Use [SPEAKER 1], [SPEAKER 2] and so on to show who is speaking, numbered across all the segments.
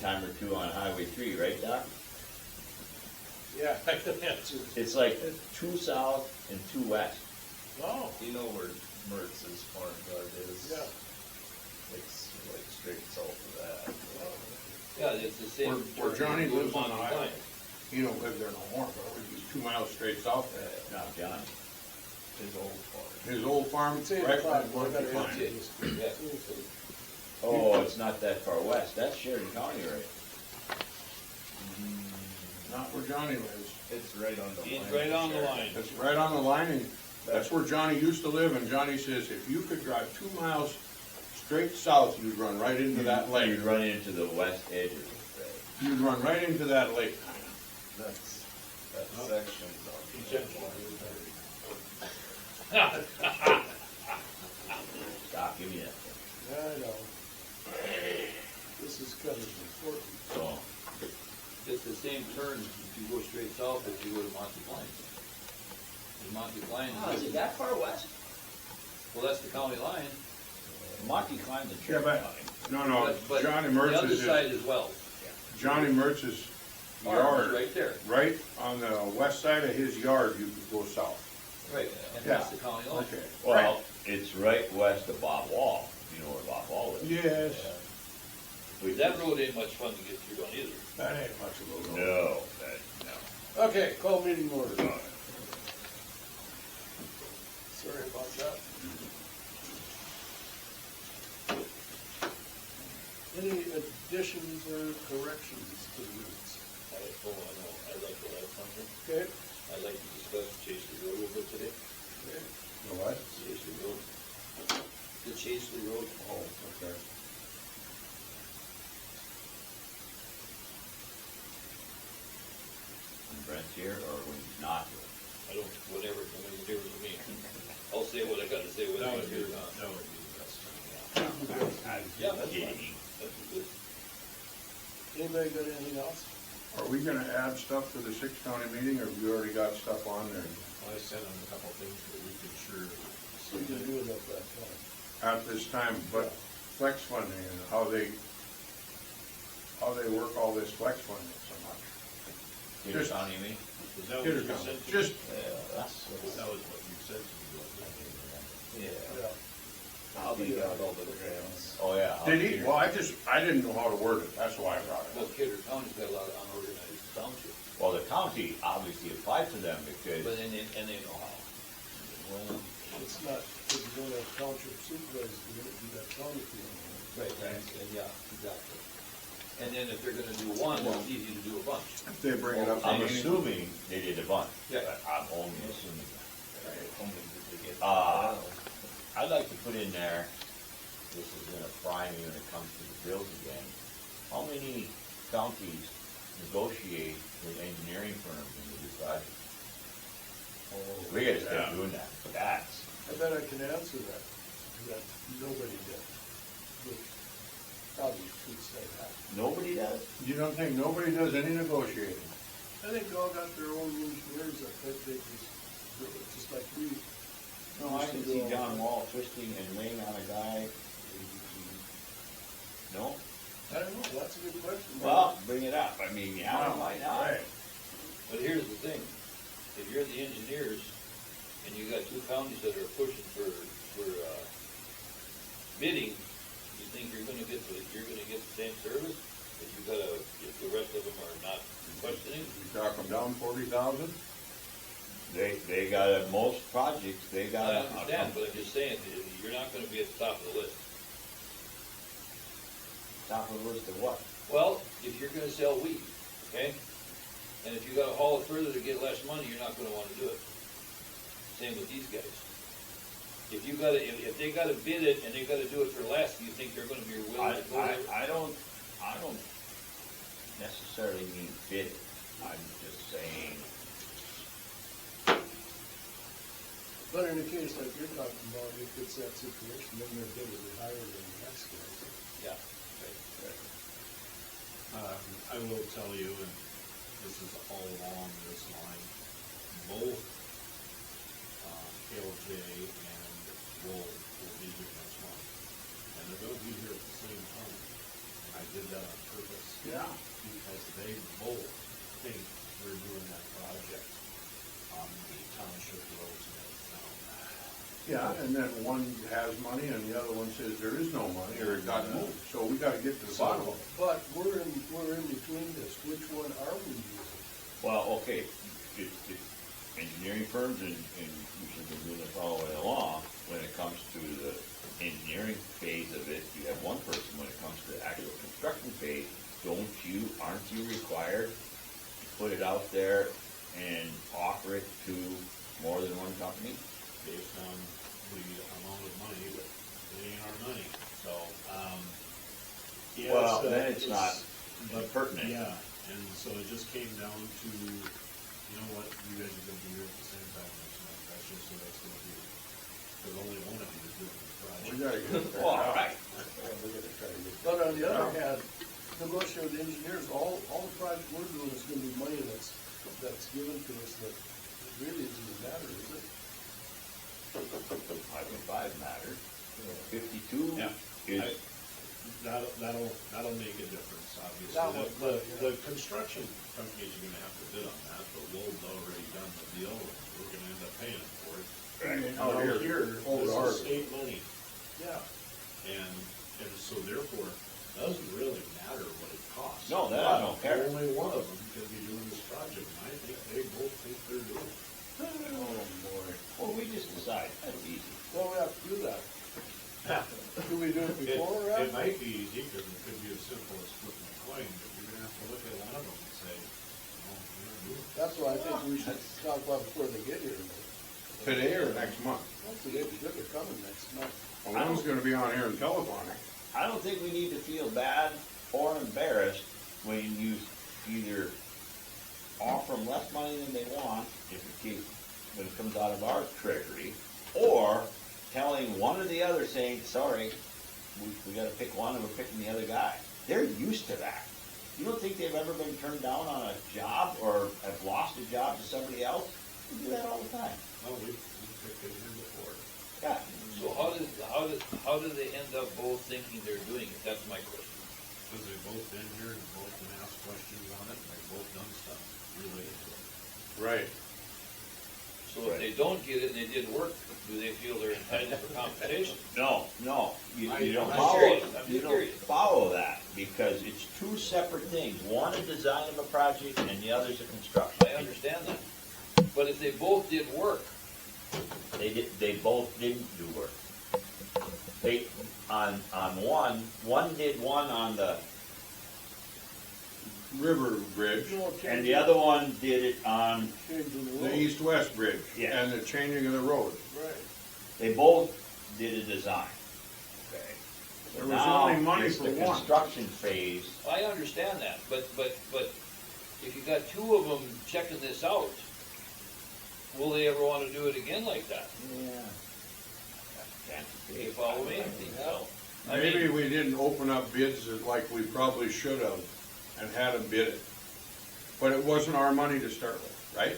[SPEAKER 1] time or two on Highway 3, right, Doc?
[SPEAKER 2] Yeah, I can answer.
[SPEAKER 1] It's like 2 south and 2 west.
[SPEAKER 2] Oh,
[SPEAKER 3] You know where Mertz's farm yard is?
[SPEAKER 2] yeah.
[SPEAKER 3] It's like straight south of that.
[SPEAKER 4] Yeah, it's the same.
[SPEAKER 5] Where Johnny lives on the
[SPEAKER 4] Monty
[SPEAKER 5] highway.
[SPEAKER 4] Klein.
[SPEAKER 5] He don't live there no more, but he's 2 miles straight south there.
[SPEAKER 1] Not Johnny.
[SPEAKER 3] His old farm.
[SPEAKER 5] His old farm,
[SPEAKER 2] It's 8
[SPEAKER 5] right
[SPEAKER 2] o'clock,
[SPEAKER 5] by
[SPEAKER 2] I gotta
[SPEAKER 5] Monty
[SPEAKER 2] answer
[SPEAKER 5] Klein.
[SPEAKER 2] this.
[SPEAKER 4] Yeah.
[SPEAKER 1] Oh, it's not that far west. That's Sheridan County, right?
[SPEAKER 5] Not where Johnny lives.
[SPEAKER 3] It's right on the line.
[SPEAKER 4] He's right on the line.
[SPEAKER 5] That's right on the line, and that's where Johnny used to live, and Johnny says if you could drive 2 miles straight south, you'd run right into that lake.
[SPEAKER 1] You'd run into the west edge of it, right?
[SPEAKER 5] You'd run right into that lake, kinda.
[SPEAKER 3] That's, that section's on.
[SPEAKER 1] Doc, give me that thing.
[SPEAKER 2] Yeah, I know. This is kind of important.
[SPEAKER 1] So,
[SPEAKER 4] It's the same turn if you go straight south as you go to Monty Klein. And Monty Klein
[SPEAKER 1] oh, is it that far west?
[SPEAKER 4] well, that's the county line.
[SPEAKER 1] Monty climbed the
[SPEAKER 5] Yeah,
[SPEAKER 1] Sheridan
[SPEAKER 5] but,
[SPEAKER 1] County.
[SPEAKER 5] no,
[SPEAKER 4] But
[SPEAKER 5] Johnny
[SPEAKER 4] the other
[SPEAKER 5] Mertz's,
[SPEAKER 4] side as well.
[SPEAKER 5] Johnny Mertz's
[SPEAKER 4] Farm
[SPEAKER 5] yard,
[SPEAKER 4] is right there.
[SPEAKER 5] right on the west side of his yard, you could go south.
[SPEAKER 4] Right, and
[SPEAKER 5] Yeah.
[SPEAKER 4] that's the county line.
[SPEAKER 5] Okay.
[SPEAKER 1] Well, it's right west of Bob Wall. You know where Bob Wall is?
[SPEAKER 5] Yes,
[SPEAKER 1] Which
[SPEAKER 4] That
[SPEAKER 1] is-
[SPEAKER 4] road ain't much fun to get through on either.
[SPEAKER 5] that ain't much of a road.
[SPEAKER 1] No, that, no.
[SPEAKER 2] Okay, call meeting order. Sorry about that. Any additions or corrections to the minutes?
[SPEAKER 4] I know, I'd like to have something.
[SPEAKER 2] Okay,
[SPEAKER 4] I'd like to discuss Chaseley Road a little bit today.
[SPEAKER 2] okay.
[SPEAKER 5] The what?
[SPEAKER 4] Chaseley Road. The Chaseley Road.
[SPEAKER 5] Oh, okay.
[SPEAKER 1] When Brent's here or when he's not here?
[SPEAKER 4] I don't, whatever, it makes a difference to me. I'll say what I gotta say, whether it's here or not.
[SPEAKER 3] That would be the best time.
[SPEAKER 4] Yeah, that's
[SPEAKER 1] Kidding.
[SPEAKER 4] fine. That's good.
[SPEAKER 2] Anybody got anything else?
[SPEAKER 5] Are we gonna add stuff to the 6 county meeting, or have you already got stuff on there?
[SPEAKER 3] Well, I sent him a couple things that we could sure.
[SPEAKER 2] We can do it at that time.
[SPEAKER 5] At this time, but flex funding and how they work all this flex funding so much.
[SPEAKER 1] Peter
[SPEAKER 5] Just-
[SPEAKER 1] County, you mean?
[SPEAKER 3] Is that what
[SPEAKER 5] Kidder
[SPEAKER 3] you
[SPEAKER 5] County.
[SPEAKER 3] said to me?
[SPEAKER 5] Just,
[SPEAKER 3] That was what you said to me, wasn't it?
[SPEAKER 4] Yeah.
[SPEAKER 2] Yeah.
[SPEAKER 4] How they got all the grants.
[SPEAKER 1] Oh, yeah.
[SPEAKER 5] did he? Well, I didn't know how to word it, that's why I brought it
[SPEAKER 4] Well,
[SPEAKER 5] up.
[SPEAKER 4] Kidder County's got a lot of unorganized townships,
[SPEAKER 1] Well, the county obviously applied for them because,
[SPEAKER 4] but then, and they know how.
[SPEAKER 1] well,
[SPEAKER 2] It's not, if you don't have township supervisors, you don't do that county people.
[SPEAKER 4] Right, and yeah, exactly. And then if they're gonna do one, it's easy to do a bunch.
[SPEAKER 5] If they bring it up.
[SPEAKER 1] I'm
[SPEAKER 5] in any-
[SPEAKER 1] assuming they did a bunch.
[SPEAKER 4] Yeah.
[SPEAKER 1] But I'm only assuming that.
[SPEAKER 3] Only did they get.
[SPEAKER 1] I'd like to put in there, this is gonna fry me when it comes to the bills again. How many counties negotiate with engineering firms in the project? We gotta start doing that. That's,
[SPEAKER 2] I bet I can answer that nobody did. But probably should say that.
[SPEAKER 1] nobody does?
[SPEAKER 5] You don't think nobody does any negotiating?
[SPEAKER 2] I think they all got their own engineers that they just like we.
[SPEAKER 1] No, I can see John Wall twisting and laying on a guy. No?
[SPEAKER 2] I don't know, that's a good question.
[SPEAKER 1] Well, bring it up. I mean, yeah, why not?
[SPEAKER 5] Right.
[SPEAKER 4] But here's the thing, if you're the engineers and you got 2 counties that are pushing for bidding, you think you're gonna get the same service? If the rest of them are not questioning?
[SPEAKER 5] You talk them down 40,000?
[SPEAKER 1] They got, most projects, they got.
[SPEAKER 4] I understand, but I'm just saying, you're not gonna be at the top of the list.
[SPEAKER 1] Top of the list of what?
[SPEAKER 4] Well, if you're gonna sell wheat, okay, and if you gotta haul it further to get less money, you're not gonna wanna do it. Same with these guys. If they gotta bid it and they gotta do it for less, you think they're gonna be willing to go there?
[SPEAKER 1] I don't necessarily mean bid it. I'm just saying,
[SPEAKER 2] But in a case like you're talking about, if it's that situation, then they're bigger than higher than the next guys.
[SPEAKER 4] Yeah.
[SPEAKER 3] I will tell you, and this is all along this line, both KLJ and will be here next month. And they're gonna be here at the same time. And I did that on purpose.
[SPEAKER 5] Yeah.
[SPEAKER 3] Because they both think they're doing that project on the township roads in the town.
[SPEAKER 5] Yeah, and then one has money and the other one says there is no money or it got moved, so we gotta get to the bottom of it.
[SPEAKER 2] But we're in between this, which one are we using?
[SPEAKER 1] Well, okay, if engineering firms, and we should be doing this all the way along, when it comes to the engineering phase of it, you have one person. When it comes to the actual construction phase, aren't you required to put it out there and offer it to more than one company?
[SPEAKER 3] Based on the amount of money, but it ain't our money, so, yeah.
[SPEAKER 1] Well, then it's not pertinent.
[SPEAKER 3] Yeah, and so it just came down to, you know what, you guys are gonna be here at the same time next month, that's just the way it's gonna be. Because only one of you is doing the
[SPEAKER 5] We
[SPEAKER 3] project.
[SPEAKER 5] gotta get it.
[SPEAKER 1] Well, all right.
[SPEAKER 2] But on the other hand, negotiating with the engineers, all the project we're doing is gonna be money that's given to us that really doesn't matter, is it?
[SPEAKER 1] 5.5 matters. 52
[SPEAKER 3] Yeah.
[SPEAKER 1] is,
[SPEAKER 3] That'll make a difference, obviously.
[SPEAKER 2] That would,
[SPEAKER 3] The construction companies are gonna have to bid on that, but Wold's already done the deal, and we're gonna end up paying for it.
[SPEAKER 5] Out
[SPEAKER 3] Now
[SPEAKER 5] here, over
[SPEAKER 3] this
[SPEAKER 5] the
[SPEAKER 3] is
[SPEAKER 5] harbor.
[SPEAKER 3] state money,
[SPEAKER 2] Yeah.
[SPEAKER 3] and so therefore, it doesn't really matter what it costs.
[SPEAKER 1] No, that I don't care.
[SPEAKER 3] Only one of them can be doing this project, and I think they both think they're doing it.
[SPEAKER 5] Oh, boy.
[SPEAKER 1] well, we just decide, that's easy.
[SPEAKER 2] Well, we have to do that. Do we do it before or
[SPEAKER 3] It
[SPEAKER 2] after?
[SPEAKER 3] might be easy, because it could be as simple as flipping a coin, but you're gonna have to look at one of them and say, no, you're not doing it.
[SPEAKER 2] That's what I think we should talk about before they get here.
[SPEAKER 5] Today or next month?
[SPEAKER 2] Once they get here, they're coming next month.
[SPEAKER 5] Well, one's gonna be on here and telephoning.
[SPEAKER 1] I don't think we need to feel bad or embarrassed when you either offer them less money than they want, when it comes out of our treasury, or telling one or the other saying, sorry, we gotta pick one and we're picking the other guy. They're used to that. You don't think they've ever been turned down on a job or have lost a job to somebody else? We do that all the time.
[SPEAKER 3] Oh, we picked it here before.
[SPEAKER 1] Yeah.
[SPEAKER 4] So how do they end up both thinking they're doing it? That's my question.
[SPEAKER 3] Because they've both been here and both been asked questions on it, and they've both done stuff related to it.
[SPEAKER 5] Right.
[SPEAKER 4] So if they don't get it and they did work, do they feel they're entitled for compensation?
[SPEAKER 1] No, you don't
[SPEAKER 3] I'm
[SPEAKER 1] follow,
[SPEAKER 4] curious. I'm
[SPEAKER 1] you
[SPEAKER 4] just
[SPEAKER 1] don't
[SPEAKER 4] curious.
[SPEAKER 1] follow that, because it's two separate things. One, a design of a project, and the other's a construction.
[SPEAKER 4] I understand that. But if they both did work,
[SPEAKER 1] They both didn't do work. They, on one did one on the,
[SPEAKER 5] River Bridge,
[SPEAKER 1] and the other one did it on,
[SPEAKER 2] Changing the
[SPEAKER 5] the
[SPEAKER 2] road.
[SPEAKER 5] east-west bridge,
[SPEAKER 1] Yeah.
[SPEAKER 5] and the changing of the road.
[SPEAKER 2] Right.
[SPEAKER 1] they both did a design. Okay. So
[SPEAKER 5] There was
[SPEAKER 1] now
[SPEAKER 5] only money
[SPEAKER 1] it's
[SPEAKER 5] for
[SPEAKER 1] the
[SPEAKER 5] one.
[SPEAKER 1] construction phase.
[SPEAKER 4] I understand that, but if you got two of them checking this out, will they ever want to do it again like that?
[SPEAKER 1] Yeah.
[SPEAKER 4] You follow me?
[SPEAKER 1] I think so.
[SPEAKER 4] I
[SPEAKER 5] Maybe
[SPEAKER 4] mean,
[SPEAKER 5] we didn't open up bids like we probably should have and had them bid it. But it wasn't our money to start with, right?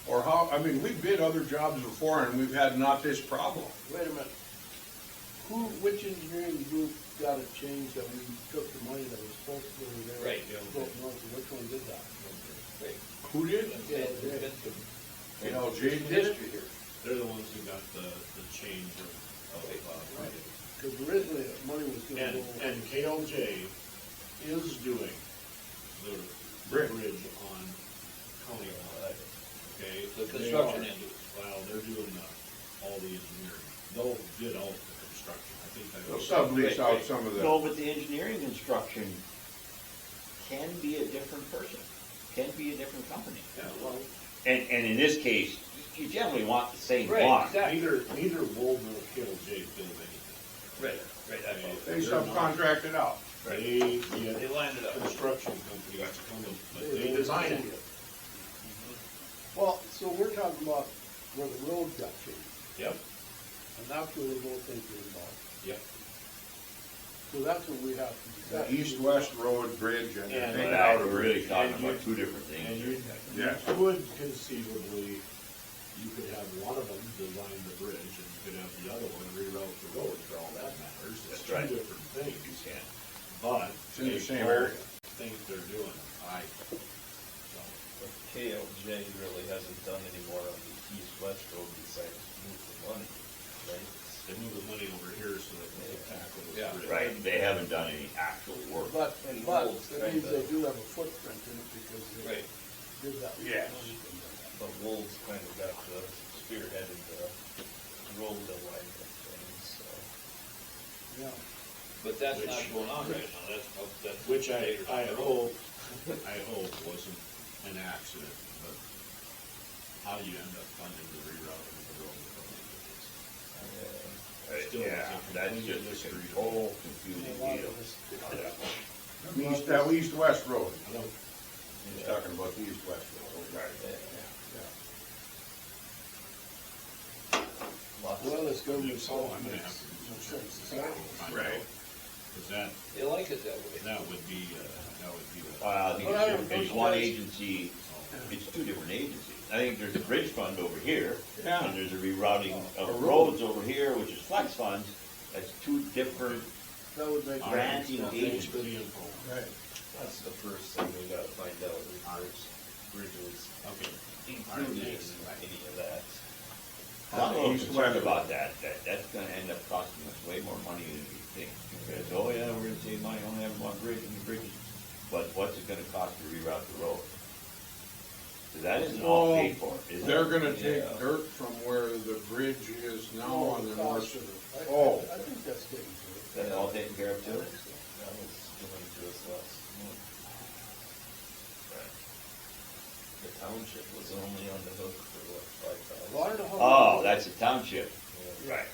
[SPEAKER 5] Or how, I mean, we bid other jobs before and we've had not this problem.
[SPEAKER 2] Wait a minute. Which engineering group got it changed that we took the money that was supposed to be there?
[SPEAKER 4] Right.
[SPEAKER 2] Which one did that?
[SPEAKER 4] great.
[SPEAKER 5] Who did?
[SPEAKER 4] There's been some
[SPEAKER 5] LJ did it?
[SPEAKER 4] history here.
[SPEAKER 3] They're the ones who got the change of,
[SPEAKER 2] Right. Because originally, the money was gonna
[SPEAKER 3] and,
[SPEAKER 2] go.
[SPEAKER 3] and KLJ is doing the
[SPEAKER 5] Bridge.
[SPEAKER 3] bridge on County Line, okay?
[SPEAKER 4] The
[SPEAKER 3] They
[SPEAKER 4] construction
[SPEAKER 3] are-
[SPEAKER 4] end of it.
[SPEAKER 3] Well, they're doing all the engineering. They'll bid out the construction, I think that.
[SPEAKER 5] They'll sublease out some of the,
[SPEAKER 1] No, but the engineering construction can be a different person, can be a different company.
[SPEAKER 3] Yeah, well,
[SPEAKER 1] And in this case, you generally want the same
[SPEAKER 4] Right,
[SPEAKER 1] one.
[SPEAKER 4] exactly.
[SPEAKER 3] neither Wold nor KLJ build anything.
[SPEAKER 4] Right, I follow.
[SPEAKER 5] they subcontracted out.
[SPEAKER 3] They
[SPEAKER 4] They lined it up.
[SPEAKER 3] construction companies come in, but they design it.
[SPEAKER 2] Well, so we're talking about where the road got changed,
[SPEAKER 3] Yep,
[SPEAKER 2] and that's where we both think we're involved.
[SPEAKER 3] yep.
[SPEAKER 2] So that's what we have to
[SPEAKER 5] The
[SPEAKER 2] decide.
[SPEAKER 5] east-west road bridge and
[SPEAKER 3] And
[SPEAKER 5] the
[SPEAKER 1] Now we're really talking
[SPEAKER 3] And you-
[SPEAKER 1] about two different
[SPEAKER 3] And you,
[SPEAKER 1] things.
[SPEAKER 5] Yes.
[SPEAKER 3] you could conceivably, you could have one of them design the bridge, and you could have the other one reroute the road, for all that matters. It's
[SPEAKER 1] That's right.
[SPEAKER 3] two different things.
[SPEAKER 1] You can.
[SPEAKER 3] But
[SPEAKER 5] It's in the
[SPEAKER 3] they
[SPEAKER 5] same
[SPEAKER 3] both
[SPEAKER 5] area.
[SPEAKER 3] think they're doing it, so.
[SPEAKER 6] But KLJ really hasn't done any more on the east-west road besides move the money, right?
[SPEAKER 3] They move the money over here so they can tackle this
[SPEAKER 4] Yeah.
[SPEAKER 3] bridge.
[SPEAKER 1] Right, they haven't done any actual work.
[SPEAKER 2] But,
[SPEAKER 6] And
[SPEAKER 2] but
[SPEAKER 6] Wolves
[SPEAKER 2] that means
[SPEAKER 6] kinda-
[SPEAKER 2] they do have a footprint in it because they
[SPEAKER 4] Right.
[SPEAKER 2] did that.
[SPEAKER 5] Yes.
[SPEAKER 6] But Wolves kind of got the spearheaded the road alignment things, so.
[SPEAKER 2] Yeah.
[SPEAKER 4] But that's
[SPEAKER 3] Which-
[SPEAKER 4] not going on right now, that's.
[SPEAKER 3] Which
[SPEAKER 4] later down
[SPEAKER 3] I
[SPEAKER 4] the road.
[SPEAKER 3] hope wasn't an accident, but how do you end up funding the rerouting of the road?
[SPEAKER 1] Right,
[SPEAKER 3] Still,
[SPEAKER 1] yeah,
[SPEAKER 3] it's a
[SPEAKER 1] that's
[SPEAKER 3] complete
[SPEAKER 1] just a
[SPEAKER 3] mystery.
[SPEAKER 1] whole confusing deal.
[SPEAKER 5] That east-west road.
[SPEAKER 3] I don't,
[SPEAKER 5] He's talking about the east-west road. Right.
[SPEAKER 2] Well, it's government
[SPEAKER 3] so I'm
[SPEAKER 2] solid
[SPEAKER 3] gonna
[SPEAKER 2] mix.
[SPEAKER 3] have to do
[SPEAKER 2] No
[SPEAKER 3] some
[SPEAKER 2] sense.
[SPEAKER 3] checks to find
[SPEAKER 5] Right.
[SPEAKER 3] out. Cause that
[SPEAKER 4] They like it that way.
[SPEAKER 3] would be, the.
[SPEAKER 1] I think
[SPEAKER 2] But I don't
[SPEAKER 1] it's
[SPEAKER 2] know,
[SPEAKER 1] one
[SPEAKER 2] guys-
[SPEAKER 1] agency, it's two different agencies. I think there's a bridge fund over here,
[SPEAKER 5] Yeah.
[SPEAKER 1] and there's a rerouting
[SPEAKER 5] A
[SPEAKER 1] of
[SPEAKER 5] road.
[SPEAKER 1] roads over here, which is flex funds. That's two different,
[SPEAKER 2] That would make.
[SPEAKER 1] Granting
[SPEAKER 2] sense.
[SPEAKER 3] Thanks for the info.
[SPEAKER 5] Right.
[SPEAKER 6] That's the first thing we gotta find out, is bridges
[SPEAKER 3] Okay.
[SPEAKER 6] included in any of that.
[SPEAKER 1] I'm a little
[SPEAKER 5] East,
[SPEAKER 1] concerned
[SPEAKER 5] west.
[SPEAKER 1] about that. That's gonna end up costing us way more money than we think. Because, oh yeah, we're gonna save money, only have one bridge and the bridges, but what's it gonna cost to reroute the road? 'Cause that isn't all paid for, is it?
[SPEAKER 5] They're gonna take
[SPEAKER 6] Yeah.
[SPEAKER 5] dirt from where the bridge is now
[SPEAKER 2] Oh,
[SPEAKER 5] on the
[SPEAKER 2] the
[SPEAKER 5] north.
[SPEAKER 2] cost of it.
[SPEAKER 5] Oh.
[SPEAKER 2] I think that's taken care of.
[SPEAKER 1] That's all taken care of too?
[SPEAKER 6] That was given to us last month. The township was only on the hook for what, $5,000?
[SPEAKER 2] Well, I don't know
[SPEAKER 1] Oh,
[SPEAKER 2] how.
[SPEAKER 1] that's a township.
[SPEAKER 6] Yeah.
[SPEAKER 1] Right.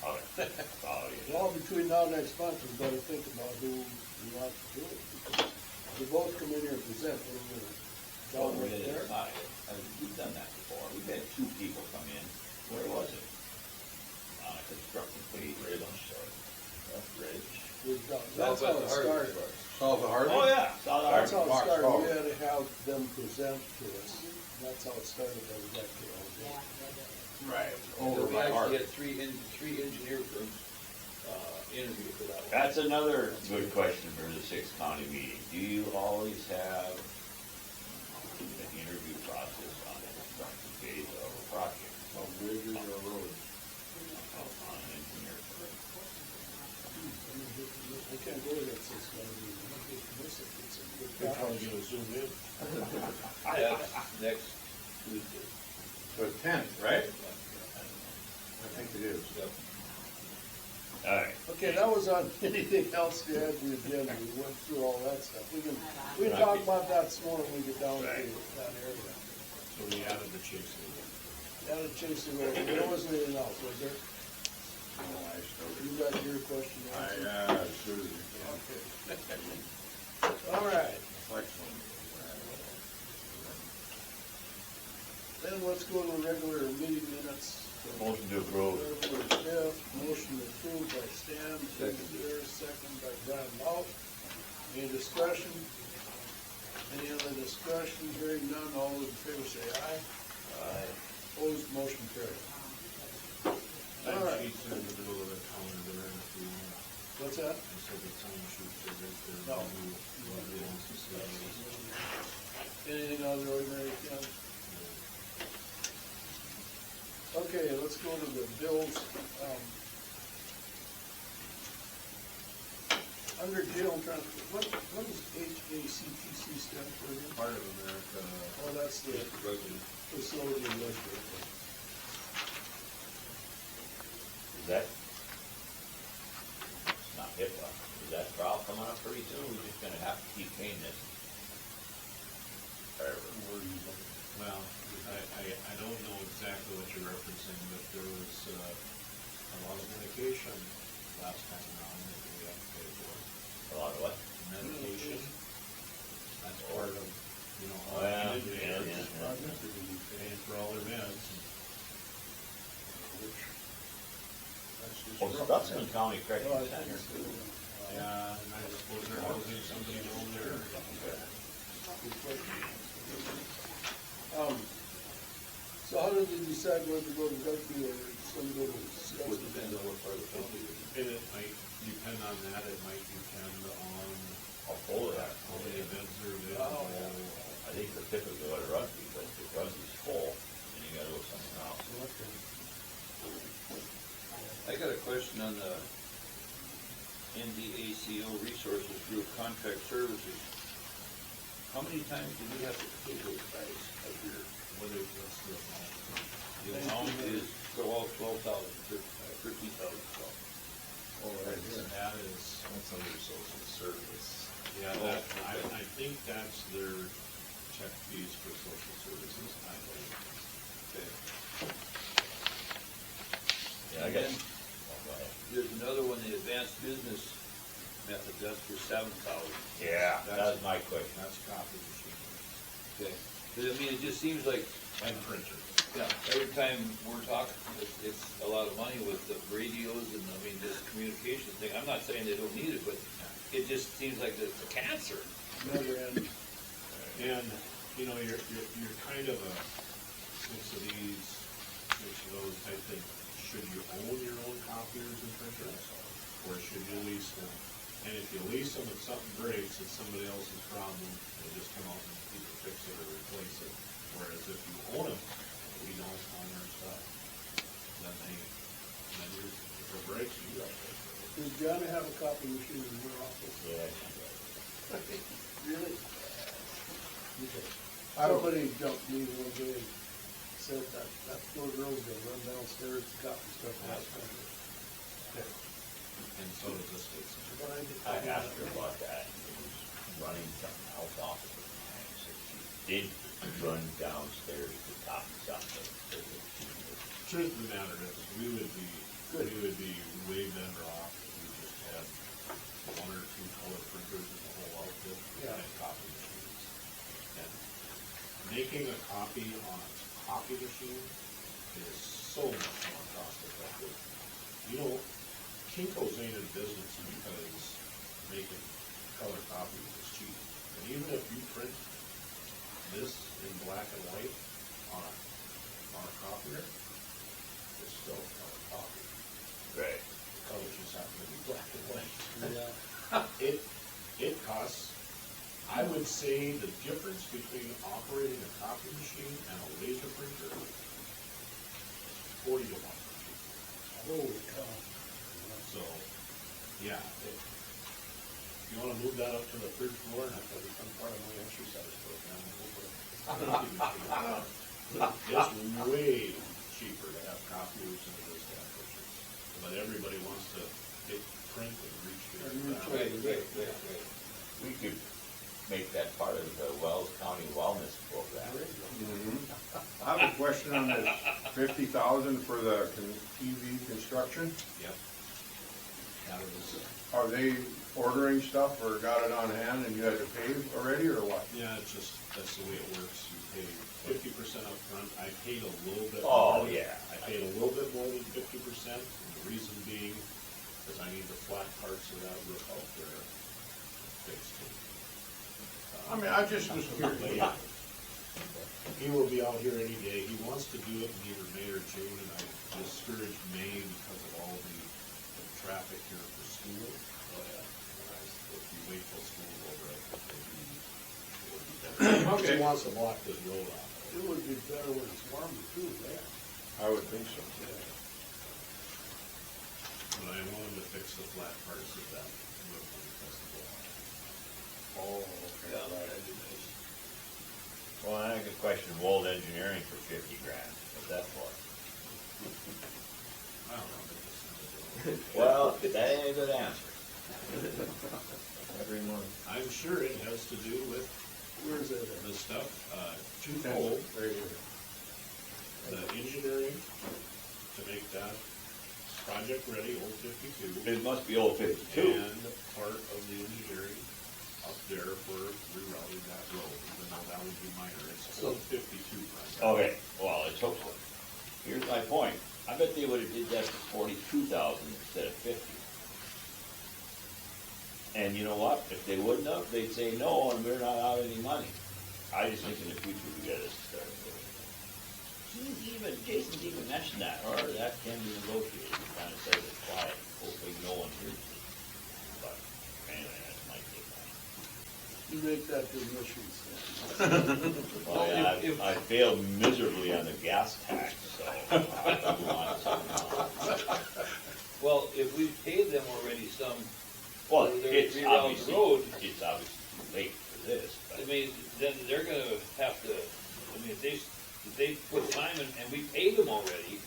[SPEAKER 1] Okay. Oh, yeah.
[SPEAKER 2] Well, between now and next month, we better think about who we want to do it. Because they both come in here and present, what we're gonna,
[SPEAKER 1] Well,
[SPEAKER 2] down
[SPEAKER 1] we
[SPEAKER 2] right
[SPEAKER 1] did
[SPEAKER 2] there.
[SPEAKER 1] decide. We've done that before. We've had two people come in. Where was it? On a construction fleet.
[SPEAKER 6] Bridge, that bridge.
[SPEAKER 2] We've done-
[SPEAKER 4] South
[SPEAKER 2] That's how
[SPEAKER 4] at
[SPEAKER 2] it
[SPEAKER 4] the Harvey
[SPEAKER 2] started.
[SPEAKER 5] South of Harvey?
[SPEAKER 1] Oh, yeah. Saw that.
[SPEAKER 2] That's how it
[SPEAKER 5] Box
[SPEAKER 2] started.
[SPEAKER 5] culvert.
[SPEAKER 2] We had to have them present to us. That's how it started, that we got KLJ.
[SPEAKER 5] Right.
[SPEAKER 4] So
[SPEAKER 5] Over
[SPEAKER 4] we
[SPEAKER 5] by
[SPEAKER 4] actually
[SPEAKER 5] Harvey.
[SPEAKER 4] had three engineer firms, interview for that one.
[SPEAKER 1] That's another good question for the sixth county meeting. Do you always have an interview process on the construction phase of a project?
[SPEAKER 5] Of bridges or roads.
[SPEAKER 1] On an engineer firm?
[SPEAKER 2] They can't go to that six months. It's a good
[SPEAKER 3] They're probably
[SPEAKER 2] project.
[SPEAKER 3] gonna zoom in.
[SPEAKER 4] That's next Tuesday.
[SPEAKER 5] The 10th, right? I think it is.
[SPEAKER 4] Yep.
[SPEAKER 1] All right.
[SPEAKER 2] Okay, that was on anything else to add to the agenda. We went through all that stuff. We can talk about that some more when we get down to
[SPEAKER 1] Right.
[SPEAKER 2] that area.
[SPEAKER 3] So we added the chase lane.
[SPEAKER 2] Down to Chasing Road, there wasn't anything else, was there?
[SPEAKER 5] Oh, I still
[SPEAKER 2] You got your question answered?
[SPEAKER 5] sure as you can.
[SPEAKER 2] All right,
[SPEAKER 5] Flex one.
[SPEAKER 2] then let's go to regular meeting minutes.
[SPEAKER 1] Motion to approve.
[SPEAKER 2] February 5th, motion approved by Stan, second by Brian Mount. Any discussion? Any other discussion? Hearing none, all those in favor say aye.
[SPEAKER 6] Aye.
[SPEAKER 2] Opposed, motion carried.
[SPEAKER 3] Time
[SPEAKER 2] All right.
[SPEAKER 3] sheets are in the middle of the calendar, and if you want,
[SPEAKER 2] What's that?
[SPEAKER 3] I said the time sheets are right there.
[SPEAKER 2] No.
[SPEAKER 3] Who wants to see those?
[SPEAKER 2] Anything out of the ordinary, Ken? Okay, let's go to the bills. Under jail and transport, what does HACTC stand for again?
[SPEAKER 3] Part of America.
[SPEAKER 2] Oh, that's the facility administrator.
[SPEAKER 1] Is that? It's not HIPAA. Is that trial coming up pretty soon? We're just gonna have to keep paying this.
[SPEAKER 3] Well, I don't know exactly what you're referencing, but there was a lot of medication last time around that we had to pay for.
[SPEAKER 1] A lot of what?
[SPEAKER 3] Medication, that's part of, you know, all
[SPEAKER 1] Well,
[SPEAKER 3] the
[SPEAKER 1] yeah,
[SPEAKER 3] engineers
[SPEAKER 1] yeah.
[SPEAKER 3] paying for all their meds.
[SPEAKER 1] Oh, Stutzman County Correctional Center too.
[SPEAKER 3] Yeah, and I suppose they're housing somebody down there.
[SPEAKER 2] So how did you decide whether to go to rugby or some go to
[SPEAKER 4] Would depend on what part of the county you're in.
[SPEAKER 3] And it might depend on that, it might depend
[SPEAKER 4] question on the NDACO Resources Group contract services. How many times do we have to pay those guys a year?
[SPEAKER 3] What's the amount?
[SPEAKER 4] The amount is all 12,000, 13,000.
[SPEAKER 3] Oh, right here. That is,
[SPEAKER 6] That's under social service.
[SPEAKER 3] yeah, I think that's their check fees for social services, I believe.
[SPEAKER 4] Okay.
[SPEAKER 1] Yeah, I
[SPEAKER 4] And
[SPEAKER 1] guess.
[SPEAKER 4] then
[SPEAKER 1] Oh, go ahead.
[SPEAKER 4] there's another one, the advanced business method, that's for 7,000.
[SPEAKER 1] Yeah, that was my question.
[SPEAKER 3] That's copy machine
[SPEAKER 4] Okay. But I mean, it just seems like,
[SPEAKER 3] and printer.
[SPEAKER 4] yeah, every time we're talking, it's a lot of money with the radios and, I mean, this communication thing. I'm not saying they don't need it, but it just seems like it's a cancer.
[SPEAKER 2] Never end.
[SPEAKER 3] And, you know, you're kind of a mix of these, mix of those type thing. Should you own your own copiers and printers, or should you lease them? And if you lease them and something breaks, it's somebody else's problem, they just come out and either fix it or replace it. Whereas if you own them, we don't own our stuff. Then you're, if it breaks, you got to pay for it.
[SPEAKER 2] Does Jana have a copy machine in her office?
[SPEAKER 1] Yeah.
[SPEAKER 2] Really? Somebody jumped me one day and said that poor girl's gonna run downstairs to copy stuff last night.
[SPEAKER 3] And so does this case.
[SPEAKER 2] But
[SPEAKER 1] I asked her about that, and it was running something else off of her mind, so she did run downstairs to copy something.
[SPEAKER 3] Truth of the matter is, we would be way better off if we just had one or two color printers in the whole outfit
[SPEAKER 2] Yeah.
[SPEAKER 3] and copy machines. And making a copy on a copy machine is so much more cost effective. You know, Kinko's ain't in business because making color copies is cheap. And even if you print this in black and white on a copier, it's still a color copy.
[SPEAKER 1] Right.
[SPEAKER 3] The colors just happen to be black and white.
[SPEAKER 2] Yeah.
[SPEAKER 3] It costs, I would say the difference between operating a copy machine and a laser printer is 40 to 1.
[SPEAKER 2] Holy cow.
[SPEAKER 3] So, yeah, if you wanna move that up to the third floor, and that could become part of my exercise program, we'll put a copy machine on. It's way cheaper to have copiers than it is to have pictures. But everybody wants to hit print and reach your.
[SPEAKER 4] Right.
[SPEAKER 1] We could make that part of the Wells County Wellness Program.
[SPEAKER 5] I have a question on this 50,000 for the TV construction.
[SPEAKER 3] Yep. That was,
[SPEAKER 5] Are they ordering stuff or got it on hand and you had to pay already or what?
[SPEAKER 3] yeah, it's just, that's the way it works. You pay 50% up front. I paid a little bit.
[SPEAKER 1] Oh,
[SPEAKER 3] more.
[SPEAKER 1] yeah.
[SPEAKER 3] I paid a little bit more than 50%, and the reason being is I need the flat parts of that roof out there fixed.
[SPEAKER 5] I mean, I just was curious.
[SPEAKER 3] He will be out here any day. He wants to do it in either May or June, and I discouraged May because of all the traffic here for school. If you wait till school's over, I think it would be better.
[SPEAKER 5] Okay.
[SPEAKER 3] He wants to block this road off.
[SPEAKER 2] It would be better when it's warmer too, yeah.
[SPEAKER 5] I would think so.
[SPEAKER 3] But I want him to fix the flat parts of that roof when he does the block.
[SPEAKER 2] Oh, okay.
[SPEAKER 4] Yeah, that'd be nice.
[SPEAKER 1] Well, I have a question, Wold Engineering for 50 grand, what's that for?
[SPEAKER 3] I don't know, they just send it over.
[SPEAKER 1] Well, that ain't a good answer.
[SPEAKER 6] Every month.
[SPEAKER 3] I'm sure it has to do with
[SPEAKER 2] Where's it?
[SPEAKER 3] the stuff, twofold,
[SPEAKER 5] Right here.
[SPEAKER 3] the engineering to make that project ready, Old 52.
[SPEAKER 1] It must be old 52.
[SPEAKER 3] And part of the engineering up there for rerouting that road, even though that would be minor, it's Old 52 project.
[SPEAKER 1] Okay, well, let's hope so. Here's my point, I bet they would've did that for 42,000 instead of 50. And you know what, if they wouldn't have, they'd say no, and we're not out any money. I just think in the future we gotta start. Jason's even mentioned that, or that can be negotiated, he kinda says it quiet, hopefully no one hears it. But, anyway, that's my take on it.
[SPEAKER 2] You make that the mission stand.
[SPEAKER 1] Well, yeah, I failed miserably on the gas tax, so I don't want something else.
[SPEAKER 4] Well, if we paid them already some,
[SPEAKER 1] Well,
[SPEAKER 4] They're
[SPEAKER 1] it's
[SPEAKER 4] 3 rounds
[SPEAKER 1] obviously,
[SPEAKER 4] road.
[SPEAKER 1] it's obviously too late for this,
[SPEAKER 4] I
[SPEAKER 1] but,
[SPEAKER 4] mean, then they're gonna have to, I mean, if they put time in, and we paid them already,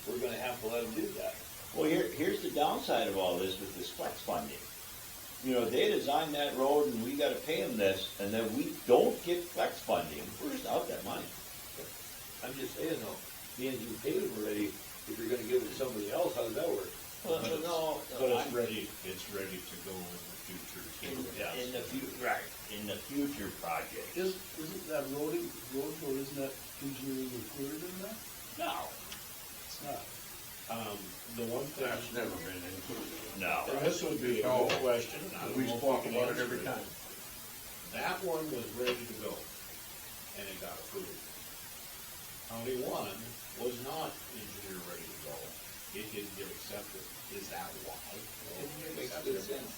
[SPEAKER 4] we're gonna have to let them do that.
[SPEAKER 1] well, here's the downside of all this with this flex funding. You know, they designed that road and we gotta pay them this, and then we don't get flex funding, we're just out that money.
[SPEAKER 4] I'm just saying though, being you paid them already, if you're gonna give it to somebody else, how does that work?
[SPEAKER 1] Well,
[SPEAKER 3] But it's-
[SPEAKER 1] no,
[SPEAKER 3] But
[SPEAKER 1] no,
[SPEAKER 3] it's ready to go in the future. too.
[SPEAKER 1] in the right, in the future project.
[SPEAKER 2] Isn't that road, or isn't that engineering included in that?
[SPEAKER 1] No,
[SPEAKER 2] It's not.
[SPEAKER 3] The one thing,
[SPEAKER 5] That's never been included.
[SPEAKER 1] no.
[SPEAKER 3] and this would be a
[SPEAKER 5] No.
[SPEAKER 3] good question, and I don't
[SPEAKER 5] We
[SPEAKER 3] know if
[SPEAKER 5] talk
[SPEAKER 3] can
[SPEAKER 5] about it
[SPEAKER 3] answer
[SPEAKER 5] every time.
[SPEAKER 3] That one was ready to go, and it got approved. County one was not engineer ready to go, it didn't get accepted. Is that why? It didn't get
[SPEAKER 4] Makes
[SPEAKER 3] accepted?
[SPEAKER 4] good sense.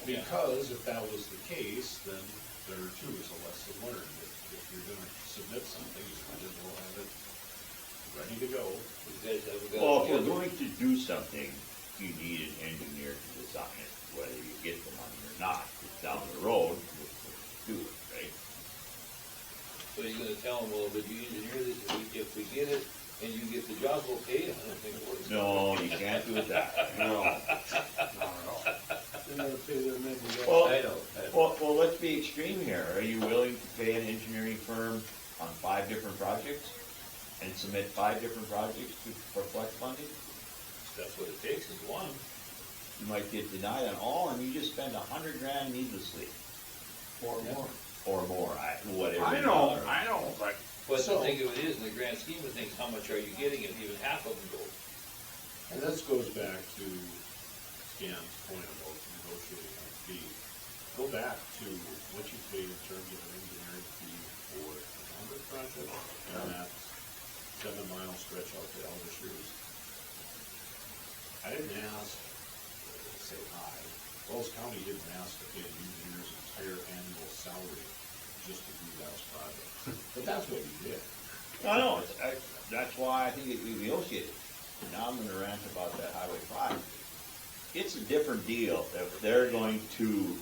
[SPEAKER 3] Because if that was the case, then there too is a lesson learned. If you're gonna submit something, you might as well have it ready to go.
[SPEAKER 4] You guys haven't got.
[SPEAKER 1] Well,
[SPEAKER 4] it
[SPEAKER 1] if we're
[SPEAKER 4] together.
[SPEAKER 1] going to do something, you need an engineer to design it, whether you get the money or not. It's down the road, we'll do it, right?
[SPEAKER 4] So you're gonna tell them, well, but you engineer this, if we get it, and you get the job, okay, I don't think it works.
[SPEAKER 1] No, you can't do it that way.
[SPEAKER 5] No, not at all.
[SPEAKER 2] They gotta pay their men to go.
[SPEAKER 1] Well,
[SPEAKER 4] I know.
[SPEAKER 1] Well, let's be extreme here. Are you willing to pay an engineering firm on 5 different projects? And submit 5 different projects for flex funding?
[SPEAKER 4] That's what it takes, is one.
[SPEAKER 1] You might get denied on all, and you just spend $100,000 needlessly,
[SPEAKER 5] Or more.
[SPEAKER 1] or more, whatever.
[SPEAKER 5] I know, but
[SPEAKER 4] But the
[SPEAKER 3] So-
[SPEAKER 4] thing of it is, in the grand scheme of things, how much are you getting if even half of them go?
[SPEAKER 3] And this goes back to Scan's point about negotiating a fee. Go back to what you paid in terms of an engineering fee for the Lumber project, and that 7-mile stretch out to Elder Shoes. I didn't ask, say hi, Wells County didn't ask to pay the engineer's entire annual salary just to do that project. But that's what you did.
[SPEAKER 1] I know, that's why I think we negotiated. Now I'm gonna rant about that Highway 5. It's a different deal if they're going to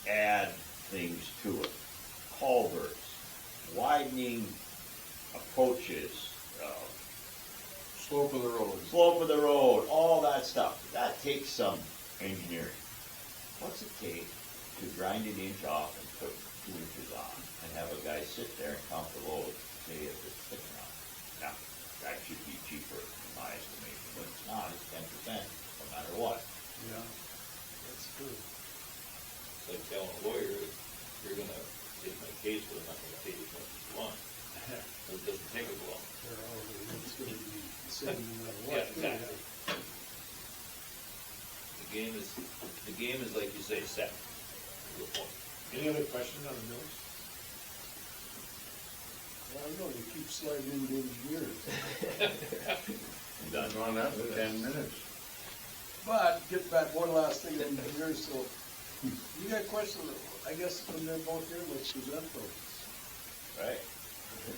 [SPEAKER 1] add things to it. Culverts, widening approaches,
[SPEAKER 5] slope of the road.
[SPEAKER 1] slope of the road, all that stuff. That takes some engineering. What's it take to grind an inch off and put 2 inches on and have a guy sit there and count the load, see if it's thick enough? Now, that should be cheaper in my estimation, but it's not, it's 10%, no matter what.
[SPEAKER 2] Yeah, that's true.
[SPEAKER 4] It's like telling a lawyer, you're gonna take my case, but I'm not gonna pay you as much as you want. It doesn't take as long.
[SPEAKER 2] They're already, it's gonna be the same no matter what.
[SPEAKER 4] Yeah, exactly. The game is like you say, set. Good point.
[SPEAKER 3] Any other questions on the mills?
[SPEAKER 2] Well, I know, you keep sliding into engineers.
[SPEAKER 5] Done on that for 10 minutes.
[SPEAKER 2] But, get back, one last thing on engineers, so, you got questions, I guess when they're both here, let's present those.
[SPEAKER 1] Right.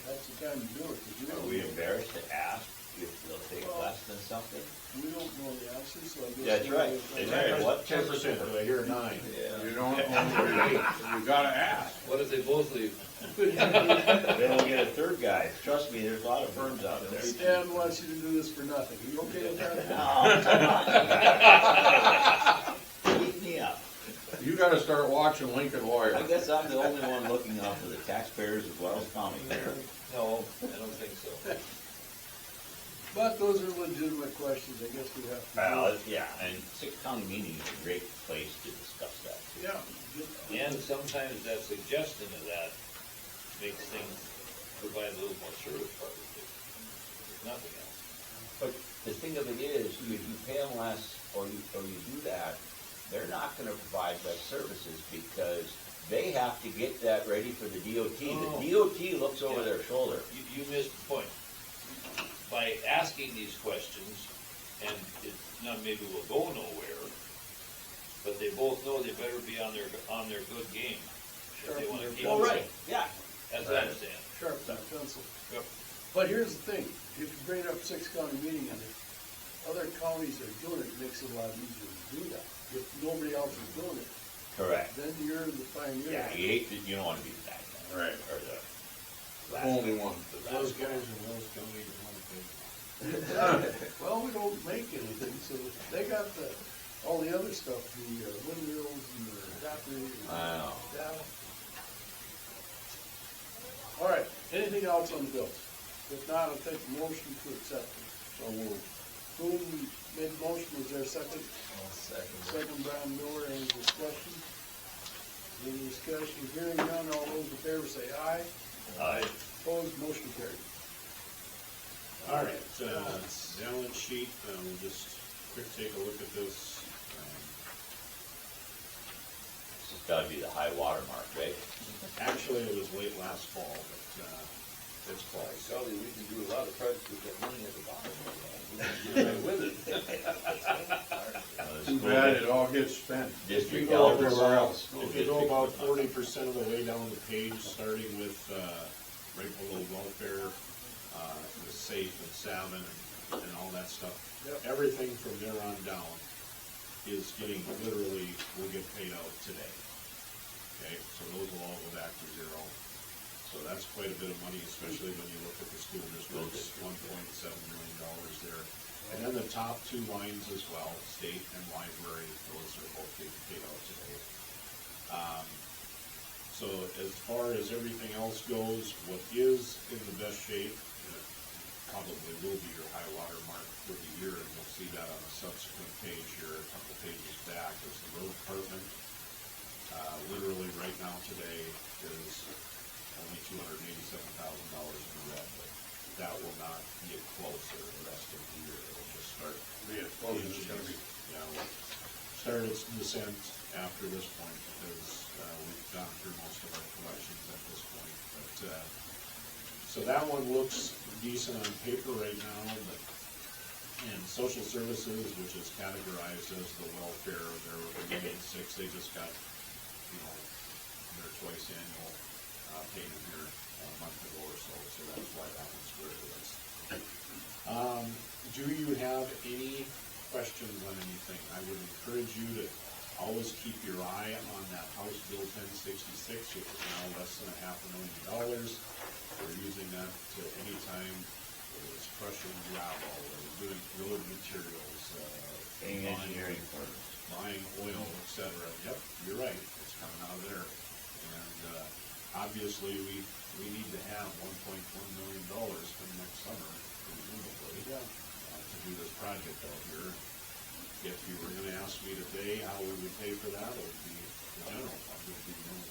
[SPEAKER 2] That's the time to do it, because you
[SPEAKER 1] Are
[SPEAKER 2] don't,
[SPEAKER 1] we embarrassed to ask if they'll take less than something?
[SPEAKER 2] we don't know the answer, so I guess.
[SPEAKER 1] That's right. Is there what?
[SPEAKER 3] 10%, do I hear 9?
[SPEAKER 5] You don't, you gotta ask.
[SPEAKER 4] What if they both leave?
[SPEAKER 1] They don't get a third guy. Trust me, there's a lot of firms out there.
[SPEAKER 2] Stan wants you to do this for nothing, are you okay with that?
[SPEAKER 1] No, keep me up.
[SPEAKER 5] You gotta start watching Lincoln Lawyer.
[SPEAKER 1] I guess I'm the only one looking out for the taxpayers as well as county here.
[SPEAKER 4] No, I don't think so.
[SPEAKER 2] But those are legitimate questions, I guess we have to.
[SPEAKER 1] Well, yeah, and 6 county meeting is a great place to discuss that too.
[SPEAKER 2] Yeah.
[SPEAKER 4] And sometimes that suggestion of that makes things, provide a little more service probably, if nothing else.
[SPEAKER 1] But the thing of it is, you pay them less or you do that, they're not gonna provide best services because they have to get that ready for the DOT.
[SPEAKER 4] Oh.
[SPEAKER 1] The DOT looks over their shoulder.
[SPEAKER 4] You missed the point. By asking these questions, and it, not maybe will go nowhere, but they both know they better be on their good game. If they wanna keep.
[SPEAKER 1] Well, right, yeah.
[SPEAKER 4] That's what I'm saying.
[SPEAKER 2] Sharp that pencil.
[SPEAKER 4] Yep.
[SPEAKER 2] But here's the thing, if you bring up 6 county meeting and other counties are doing it, makes it a lot easier to do that. If nobody else is doing it,
[SPEAKER 1] Correct.
[SPEAKER 2] then you're the pioneer.
[SPEAKER 1] Yeah, you hate to, you don't wanna be the bad guy.
[SPEAKER 5] Right.
[SPEAKER 1] Or the last
[SPEAKER 5] Only
[SPEAKER 1] guy.
[SPEAKER 5] one.
[SPEAKER 3] Those guys in Wells County that want to pay.
[SPEAKER 2] Well, we don't make anything, so they got all the other stuff, the windmills and the battery and
[SPEAKER 1] I know.
[SPEAKER 2] that. All right, anything else on the bills? If not, I'll take a motion to accept them.
[SPEAKER 5] So moved.
[SPEAKER 2] Boone made the motion, was there a second?
[SPEAKER 6] I'll second it.
[SPEAKER 2] Second, Brian Miller, any discussion? Any discussion, hearing none, all those in favor say aye.
[SPEAKER 1] Aye.
[SPEAKER 2] Opposed, motion carried.
[SPEAKER 3] All right, balance sheet, we'll just quick take a look at this.
[SPEAKER 1] This has gotta be the high water mark, right?
[SPEAKER 3] Actually, it was late last fall, but, it's close.
[SPEAKER 4] Golly, we can do a lot of projects with that money at the bottom. We can get away with it.
[SPEAKER 5] Too bad it all gets spent.
[SPEAKER 1] District
[SPEAKER 3] go
[SPEAKER 1] health.
[SPEAKER 5] everywhere else.
[SPEAKER 1] School
[SPEAKER 3] If you go
[SPEAKER 1] district.
[SPEAKER 3] about 40% of the way down the page, starting with, right below welfare, the safe and salmon and all that stuff.
[SPEAKER 2] Yep.
[SPEAKER 3] Everything from there on down is getting literally, will get paid out today. Okay, so those will all go back to zero. So that's quite a bit of money, especially when you look at the school districts, $1.7 million there. And then the top two lines as well, state and library, those are both getting paid out today. So as far as everything else goes, what is in the best shape, probably will be your high water mark for the year, and you'll see that on a subsequent page here, a couple pages back, is the road department. Literally right now today is only $287,000 in the red, but that will not get closer the rest of the year. It'll just start. Yeah, we'll start its descent after this point, because we've gone through most of our collections at this point. But so that one looks decent on paper right now, but and social services, which is categorized as the welfare, they're beginning 6. They just got, their twice annual payment here a month ago or so, so that's why that one's where it is. Do you have any questions on anything? I would encourage you to always keep your eye on that House Bill 1066, which is now less than $500,000. We're using that to any time it's crushing gravel, or doing road materials,
[SPEAKER 1] Paying engineering firms.
[SPEAKER 3] buying oil, et cetera. Yep, you're right, it's coming out of there. And obviously, we need to have $1.1 million come next summer, presumably, to do this project out here. If you were gonna ask me today how we would pay for that, it would be the general fund, would be the only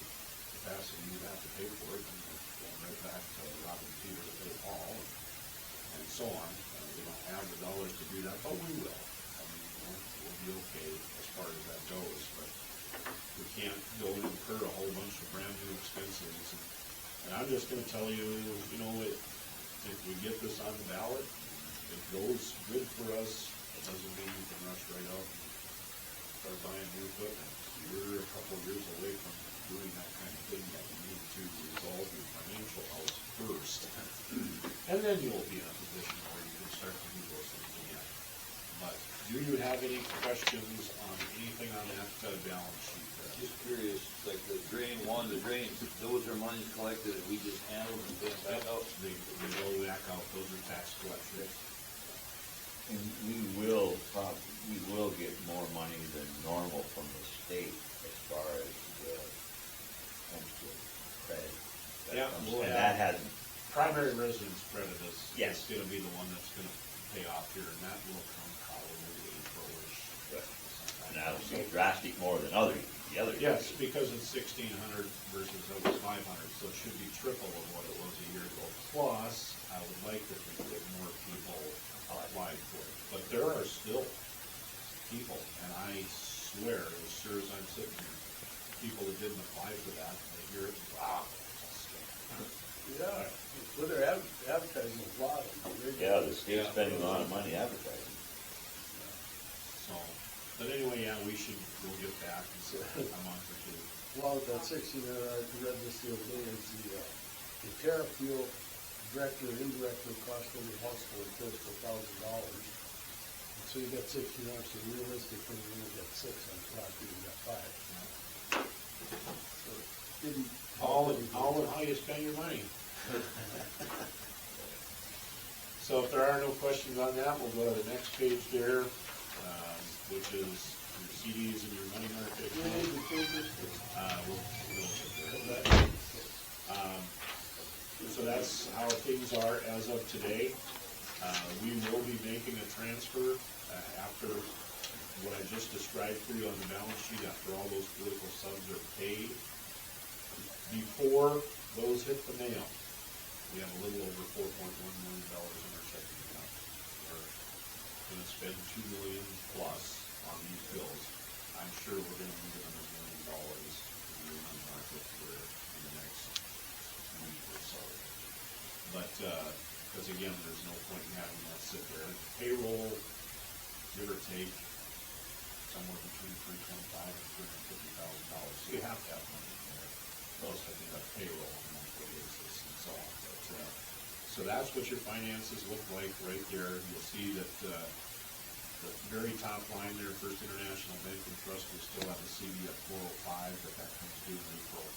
[SPEAKER 3] capacity you'd have to pay for it. And going right back to Robin Peter to pay Paul, and so on. We don't have the dollars to do that, but we will. I mean, we'll be okay as far as that goes, but we can't go and incur a whole bunch of brand new expenses. And I'm just gonna tell you, if we get this on the ballot, it goes good for us. It doesn't mean you can rush right out and start buying new equipment. You're a couple of years away from doing that kind of thing. That you need to resolve your financial house first. And then you'll be in a position where you can start to do those things again. But do you have any questions on anything on that balance sheet?
[SPEAKER 4] Just curious, like the drains, those are monies collected and we just handle them and pay them back out?
[SPEAKER 3] They go back out, those are tax collections.
[SPEAKER 1] And we will get more money than normal from the state as far as the homestead credit.
[SPEAKER 3] Yeah, we'll
[SPEAKER 1] And
[SPEAKER 3] have-
[SPEAKER 1] that hasn't,
[SPEAKER 3] Primary residence credit is
[SPEAKER 1] Yes.
[SPEAKER 3] gonna be the one that's gonna pay off here, and that will come probably April-ish.
[SPEAKER 1] and that'll be drastic more than the other.
[SPEAKER 3] Yes, because it's 1,600 versus it was 500, so it should be triple of what it was a year ago. Plus, I would like to think that more people applied for it, but there are still people, and I swear, as sure as I'm sitting here, people that didn't apply for that, they hear it, wow, that's a scam.
[SPEAKER 2] Yeah, well, they're advertising a lot.
[SPEAKER 1] Yeah, the state's spending a lot of money advertising.
[SPEAKER 3] So, but anyway, yeah, we'll get back in a month or two.
[SPEAKER 2] Well, that 16, I read this the other day, is the tariff deal, directly or indirectly cost every household close to $1,000. So you got 16 hours, so realistically, you only got 6 on the clock, you got 5. So didn't.
[SPEAKER 3] All in how you spend your money. So if there are no questions on that, we'll go to the next page there, which is your CDs and your money market.
[SPEAKER 2] You need to prove this.
[SPEAKER 3] We'll get there. So that's how things are as of today. We will be making a transfer after what I just described for you on the balance sheet, after all those political subs are paid. Before those hit the mail, we have a little over $4.1 million in our checking account. We're gonna spend $2 million plus on these bills. I'm sure we're gonna need another $1 million in the money market here in the next week or so. But, because again, there's no point in having that sit there. Payroll, give or take, somewhere between $325,000 and $350,000. So you have to have money in there. Plus, I think our payroll on a monthly basis and so on. But, so that's what your finances look like right there. You'll see that the very top line there, First International Bank and Trust, we still have a CD at 405, but that comes due in April.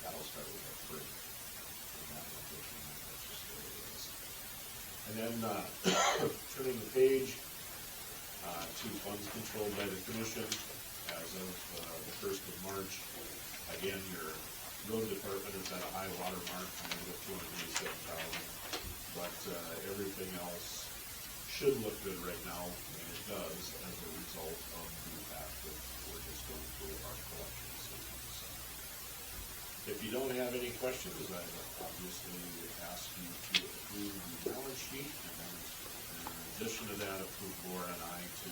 [SPEAKER 3] That'll start with a 3. And that will get you, that's just the way it is. And then turning the page to funds controlled by the commission as of the 1st of March. Again, your road department is at a high water mark, -287,000, but everything else should look good right now, and it does as a result of the fact that we're just going through our collection systems. If you don't have any questions, I would obviously ask you to approve the balance sheet, and then in addition to that, approve Laura and I to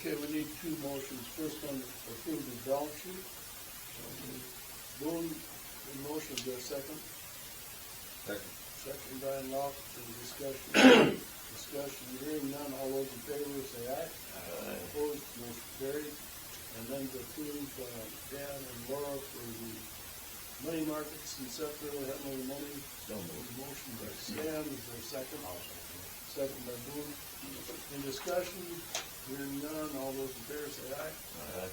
[SPEAKER 2] Okay, we need 2 motions. First one, approve the balance sheet. Boone, the motion, is there a second?
[SPEAKER 5] Second.
[SPEAKER 2] Second, Brian Locke, any discussion? Discussion, hearing none, all those in favor say aye. Opposed, motion carried. And then to approve Dan and Laura for the money markets and stuff, really have no money.
[SPEAKER 1] So moved.
[SPEAKER 2] Motion by Stan, is there a second? Second by Boone. In discussion, hearing none, all those in favor say aye.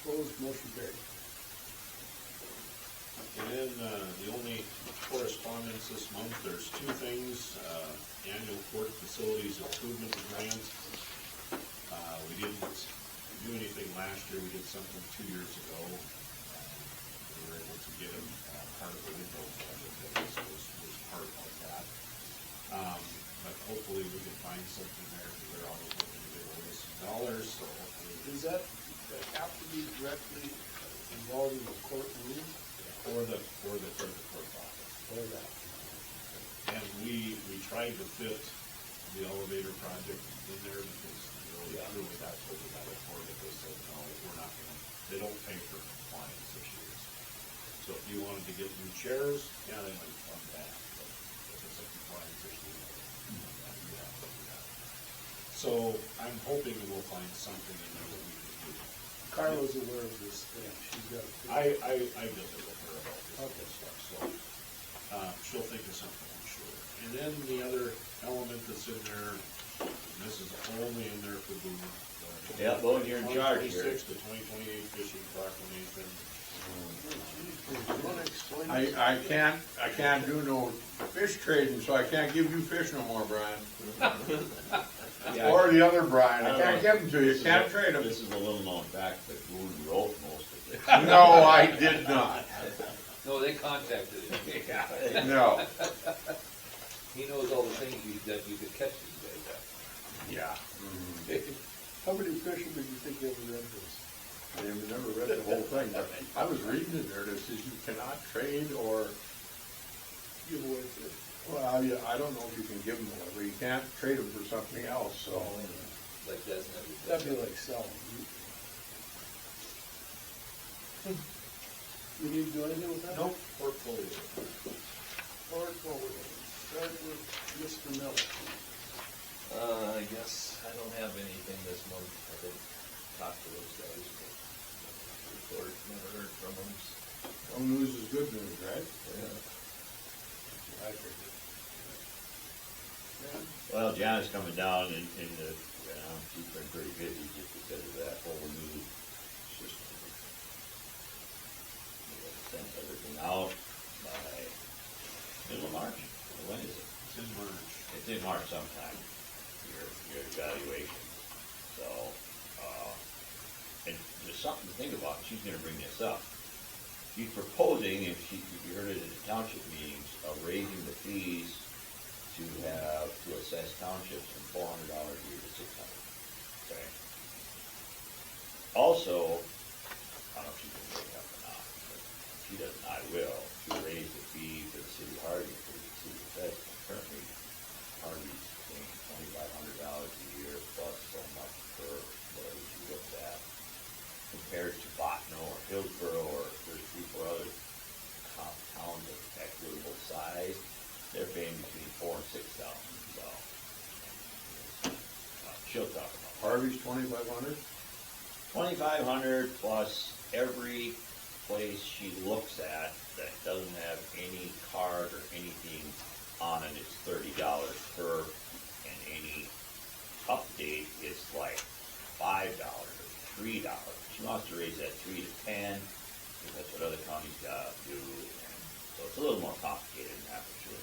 [SPEAKER 2] Opposed, motion carried.
[SPEAKER 3] And then the only correspondence this month, there's 2 things. Annual court facilities improvement grant. We didn't do anything last year. We did something 2 years ago. We were able to get them part of the window budget that was part of that. But hopefully we can find something there, because they're always looking to give away some dollars, so hopefully.
[SPEAKER 2] Does that have to be directly involving the courtroom
[SPEAKER 3] Or the clerk of court office.
[SPEAKER 2] or that?
[SPEAKER 3] And we tried to fit the elevator project in there, because really that's what we got it for, but they said, no, we're not gonna, they don't pay for compliance issues. So if you wanted to get new chairs, yeah, they might fund that, but if it's a compliance issue, you have to do that. So I'm hoping we'll find something in there that we can do.
[SPEAKER 2] Carla's aware of this thing, she's got.
[SPEAKER 3] I visited with her about this
[SPEAKER 2] Okay.
[SPEAKER 3] stuff, so, she'll think of something, I'm sure. And then the other element that's in there, and this is only in there for Boone.
[SPEAKER 1] Yeah, Boone, you're in charge here.
[SPEAKER 3] 2026 to 2028 fishing proclamation.
[SPEAKER 2] You wanna explain?
[SPEAKER 5] I can't do no fish trading, so I can't give you fish no more, Brian.
[SPEAKER 1] Yeah,
[SPEAKER 5] Or the other Brian, I
[SPEAKER 1] don't
[SPEAKER 5] can't
[SPEAKER 1] know.
[SPEAKER 5] give them to you, can't trade them.
[SPEAKER 1] This is a little known fact that Boone wrote most of it.
[SPEAKER 5] No, I did not.
[SPEAKER 4] No, they contacted him.
[SPEAKER 5] No.
[SPEAKER 4] He knows all the things that you could catch these days.
[SPEAKER 5] Yeah.
[SPEAKER 2] How many fishermen do you think ever read this?
[SPEAKER 5] I never read the whole thing, but I was reading it there, it says you cannot trade or,
[SPEAKER 2] Give away fish.
[SPEAKER 5] well, yeah, I don't know if you can give them away, but you can't trade them for something else, so.
[SPEAKER 4] Like that's never.
[SPEAKER 2] That'd be like selling. You need to do anything with that?
[SPEAKER 3] Nope, portfolio.
[SPEAKER 2] Portfolio. Start with Mr. Miller.
[SPEAKER 6] I guess I don't have anything this month. I didn't talk to those guys, but report, never heard from them.
[SPEAKER 5] No news is good news, right?
[SPEAKER 6] Yeah.
[SPEAKER 5] I figured.
[SPEAKER 2] Dan?
[SPEAKER 1] Well, Jana's coming down in the, she's been pretty busy just because of that whole new system. We gotta send everything out by middle of March, or when is it?
[SPEAKER 3] It's in March.
[SPEAKER 1] It's in March sometime, your evaluation. So, and there's something to think about, she's gonna bring this up. She's proposing, if you heard it at the township meetings, of raising the fees to assess townships from $400 a year to $600. Okay. Also, I don't know if she can bring it up or not, but if she doesn't, I will, to raise the fee for the city of Harvey for the city assessment. Currently, Harvey's paying $2,500 a year plus so much per whatever she looks at, compared to Botno or Hillsborough, or there's 3 or 4 other towns of equitable size. They're paying between $4,000 and $6,000, so. She'll talk about it.
[SPEAKER 5] Harvey's 2,500?
[SPEAKER 1] 2,500 plus every place she looks at that doesn't have any card or anything on it, it's $30 per, and any update is like $5 or $3. She wants to raise that 3 to 10, because that's what other counties gotta do, and so it's a little more complicated than that, for sure.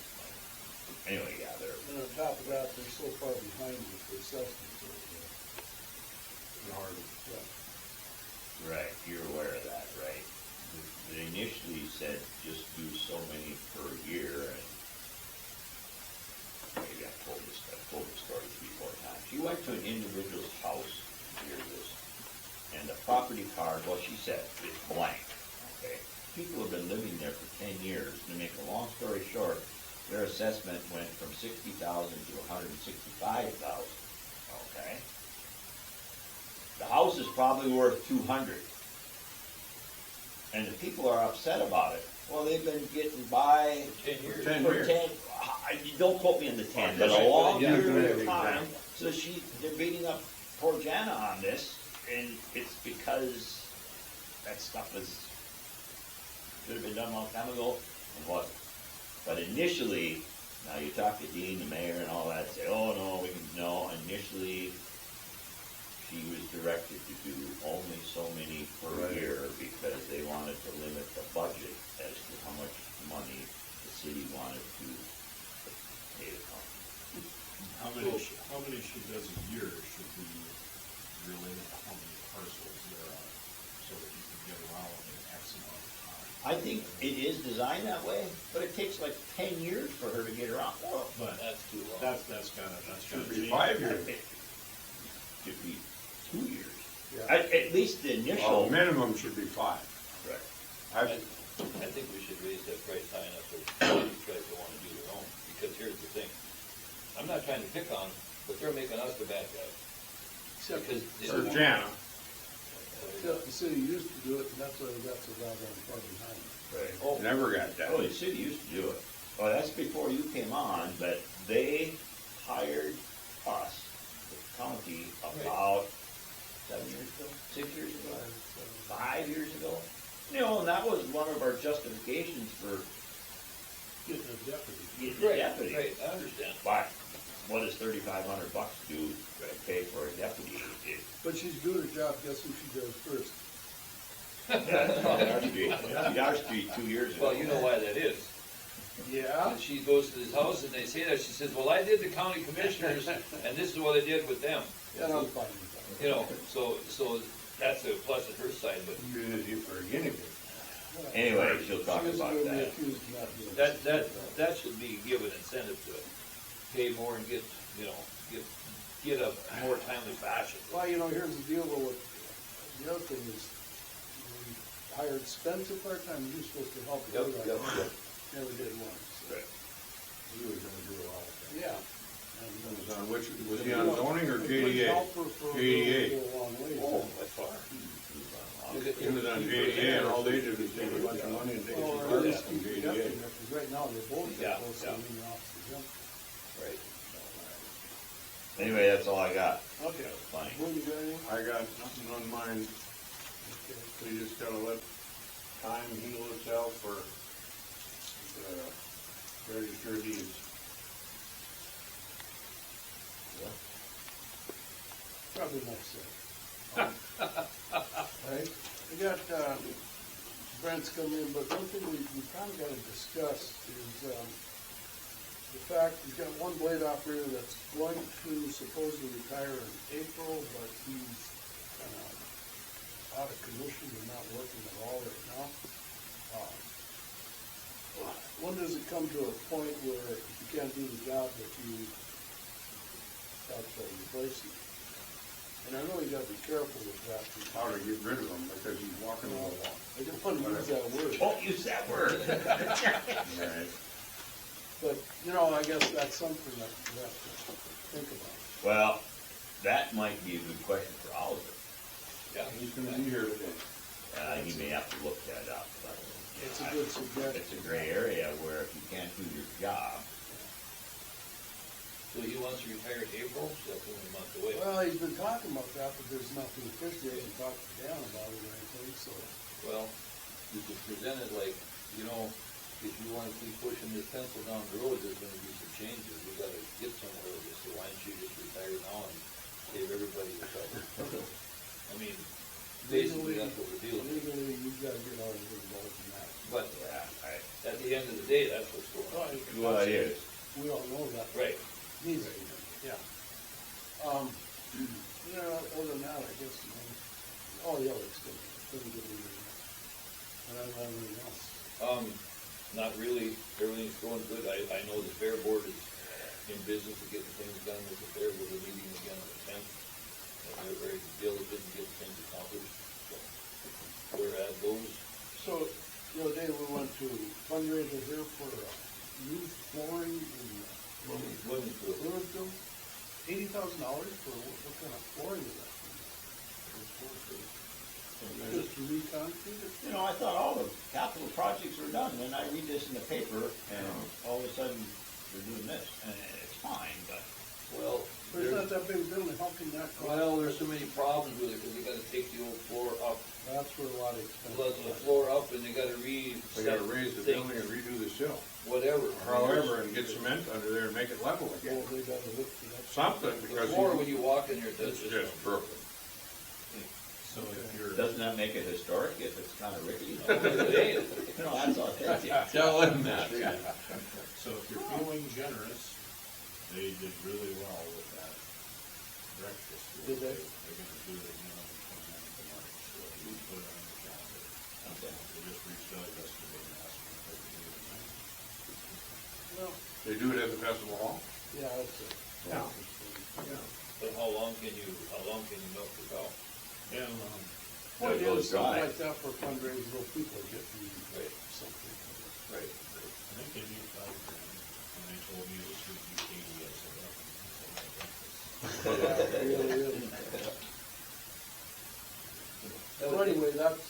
[SPEAKER 1] Anyway, yeah, they're.
[SPEAKER 2] And on top of that, they're so far behind with the assessments over there.
[SPEAKER 5] Harvey.
[SPEAKER 2] Yeah.
[SPEAKER 1] Right, you're aware of that, right? They initially said just do so many per year, and maybe I've told the story 3 or 4 times. She went to an individual's house, hear this, and the property card, well, she said, is blank, okay? People have been living there for 10 years. To make a long story short, their assessment went from $60,000 to $165,000, okay? The house is probably worth $200,000. And the people are upset about it. Well, they've been getting by
[SPEAKER 4] 10 years.
[SPEAKER 5] 10
[SPEAKER 1] for
[SPEAKER 5] years.
[SPEAKER 1] 10, don't quote me on the 10, but a long period of time. So they're beating up poor Jana on this, and it's because that stuff should have been done a long time ago and wasn't. But initially, now you talk to Dean, the mayor, and all that, say, oh, no, initially, she was directed to do only so many per year because they wanted to limit the budget as to how much money the city wanted to pay the county.
[SPEAKER 3] How many she does a year should be related to how many parcels there are, so that you can get around in X amount of time.
[SPEAKER 1] I think it is designed that way, but it takes like 10 years for her to get around. Well,
[SPEAKER 3] But
[SPEAKER 4] That's too long.
[SPEAKER 3] that's gotta
[SPEAKER 5] Should be
[SPEAKER 3] change.
[SPEAKER 5] 5 years.
[SPEAKER 1] Should be 2 years.
[SPEAKER 2] Yeah.
[SPEAKER 1] At least the initial.
[SPEAKER 5] Well, minimum should be 5.
[SPEAKER 1] Right.
[SPEAKER 4] I think we should raise that price high enough so these guys don't wanna do their own, because here's the thing. I'm not trying to pick on them, but they're making us the bad guys.
[SPEAKER 2] Except,
[SPEAKER 4] Because
[SPEAKER 5] Or Jana.
[SPEAKER 2] except the city used to do it, and that's why they got so goddamn far behind.
[SPEAKER 1] Right.
[SPEAKER 4] Oh,
[SPEAKER 5] Never got that.
[SPEAKER 1] Oh, the city used to do it. Well, that's before you came on, but they hired us, the county, about 7 years ago, 6 years ago, 5 years ago. You know, and that was one of our justifications for
[SPEAKER 3] Getting a deputy.
[SPEAKER 1] getting a deputy.
[SPEAKER 4] Right, I understand.
[SPEAKER 1] But what does $3,500 do to pay for a deputy?
[SPEAKER 2] But she's doing her job, guess who she does first?
[SPEAKER 1] That's on our street. Our street 2 years ago.
[SPEAKER 4] Well, you know why that is.
[SPEAKER 2] Yeah?
[SPEAKER 4] And she goes to his house and they say that, she says, well, I did the county commissioners, and this is what I did with them.
[SPEAKER 2] Yeah, I'm fine with that.
[SPEAKER 4] You know, so that's a plus at her side, but
[SPEAKER 5] Use you for a guinea pig.
[SPEAKER 1] Anyway, she'll talk
[SPEAKER 2] She isn't
[SPEAKER 1] about
[SPEAKER 2] gonna be
[SPEAKER 1] that.
[SPEAKER 2] accused of not doing it.
[SPEAKER 4] that should be given incentive to pay more and get, you know, get a more timely fashion.
[SPEAKER 2] Well, you know, here's the deal though, the other thing is, we hired Spencer part-time, he was supposed to help the other guy. Never did one, so.
[SPEAKER 1] Right.
[SPEAKER 5] He was gonna do all of that.
[SPEAKER 2] Yeah.
[SPEAKER 5] Was on which, was he on zoning or JDA? JDA.
[SPEAKER 2] JDA. Go a long way.
[SPEAKER 4] Oh, by far.
[SPEAKER 5] He was on JDA, and all they did was take a bunch of money and take his
[SPEAKER 2] Well,
[SPEAKER 5] department
[SPEAKER 2] or at least
[SPEAKER 5] from
[SPEAKER 2] keep the
[SPEAKER 5] JDA.
[SPEAKER 2] deputy there, 'cause right now they're both
[SPEAKER 4] Yeah,
[SPEAKER 2] both
[SPEAKER 4] yeah.
[SPEAKER 2] sitting in the office.
[SPEAKER 4] Right.
[SPEAKER 1] Anyway, that's all I got.
[SPEAKER 2] Okay.
[SPEAKER 1] That was funny.
[SPEAKER 2] Boone, you got anything?
[SPEAKER 5] I got nothing on mine.
[SPEAKER 2] Okay.
[SPEAKER 5] We just gotta let time heal itself for the register of deeds.
[SPEAKER 2] Probably myself. Right? We got, Brent's come in, but one thing we kinda gotta discuss is, the fact he's got one blade operator that's going to supposedly retire in April, but he's kinda out of commission and not working at all right now. When does it come to a point where if you can't do the job that you have to replace him? And I know you gotta be careful with that.
[SPEAKER 5] How to get rid of him because he's walking on the wall.
[SPEAKER 2] I don't wanna use that word,
[SPEAKER 1] Don't use that word.
[SPEAKER 5] Right.
[SPEAKER 2] but, you know, I guess that's something that you have to think about.
[SPEAKER 1] Well, that might be a good question for Oliver.
[SPEAKER 4] Yeah.
[SPEAKER 5] He's gonna be here today.
[SPEAKER 1] He may have to look that up, but.
[SPEAKER 2] It's a good suggestion.
[SPEAKER 1] It's a gray area where if you can't do your job,
[SPEAKER 4] So he wants to retire in April, so that's only a month away.
[SPEAKER 2] Well, he's been talking about that, but there's nothing official, he hasn't talked to Dan about it or anything, so.
[SPEAKER 4] Well, you could present it like, you know, if you wanna keep pushing this pencil down the road, there's gonna be some changes, we gotta get somewhere with this, so why don't you just retire now and save everybody the trouble? I mean, basically, that's what we're dealing with.
[SPEAKER 2] Legally, you've gotta get all involved in that.
[SPEAKER 4] But
[SPEAKER 1] yeah,
[SPEAKER 4] at the end of the day, that's what's going on.
[SPEAKER 1] well, it is.
[SPEAKER 2] We all know that.
[SPEAKER 4] Right.
[SPEAKER 2] Needs to be done, yeah. You know, other than that, I guess, you know, all the others couldn't get anything else. And I don't have anything else.
[SPEAKER 4] Not really, everything's going good, I know the fair board is in business of getting things done with the fair, with the meeting again on the 10th. And they're very diligent to get things accomplished, so we're at those.
[SPEAKER 2] So, the other day we went to fundraiser here for new flooring in Louisville. $80,000 for what kind of flooring is that? Just to re-concrete it?
[SPEAKER 1] You know, I thought all the capital projects were done, then I read this in the paper, and all of a sudden, they're doing this, and it's fine, but.
[SPEAKER 4] Well,
[SPEAKER 2] But it's not that big a building, how can that cost?
[SPEAKER 4] well, there's so many problems with it, because they gotta take the old floor up,
[SPEAKER 2] That's where a lot of expense.
[SPEAKER 4] the floor up, and they gotta
[SPEAKER 5] They gotta raise the building and redo the sill.
[SPEAKER 4] whatever.
[SPEAKER 5] However, and get cement under there and make it level
[SPEAKER 2] Well,
[SPEAKER 5] again.
[SPEAKER 2] they gotta lift it up.
[SPEAKER 5] Something,
[SPEAKER 4] The
[SPEAKER 5] because
[SPEAKER 4] floor, when you walk in there,
[SPEAKER 5] it's
[SPEAKER 4] does
[SPEAKER 5] just broken.
[SPEAKER 3] So if you're,
[SPEAKER 1] Doesn't that make it historic if it's kind of rickety?
[SPEAKER 4] It ain't.
[SPEAKER 1] You know, that's authentic.
[SPEAKER 5] Tell him that.
[SPEAKER 3] so if you're feeling generous, they did really well with that breakfast.
[SPEAKER 2] Did they?
[SPEAKER 3] They're gonna do it again on the 29th of March, so we put it on the calendar.
[SPEAKER 1] Okay.
[SPEAKER 3] They just reached out yesterday and asked me if they could do it tonight.
[SPEAKER 2] Well,
[SPEAKER 5] They do it at the festival hall?
[SPEAKER 2] yeah, that's it.
[SPEAKER 5] Yeah.
[SPEAKER 4] But how long can you milk the cow?
[SPEAKER 3] And,
[SPEAKER 2] Well,
[SPEAKER 1] It
[SPEAKER 2] yeah,
[SPEAKER 1] goes
[SPEAKER 2] something
[SPEAKER 1] dry.
[SPEAKER 2] like that for fundraising, those people are getting
[SPEAKER 4] Right.
[SPEAKER 2] something.
[SPEAKER 4] Right.
[SPEAKER 3] I think they need $5,000, and they told me this would be 80, I said, well, that's a lot of breakfast.
[SPEAKER 2] Yeah, it really is. So anyway, that's,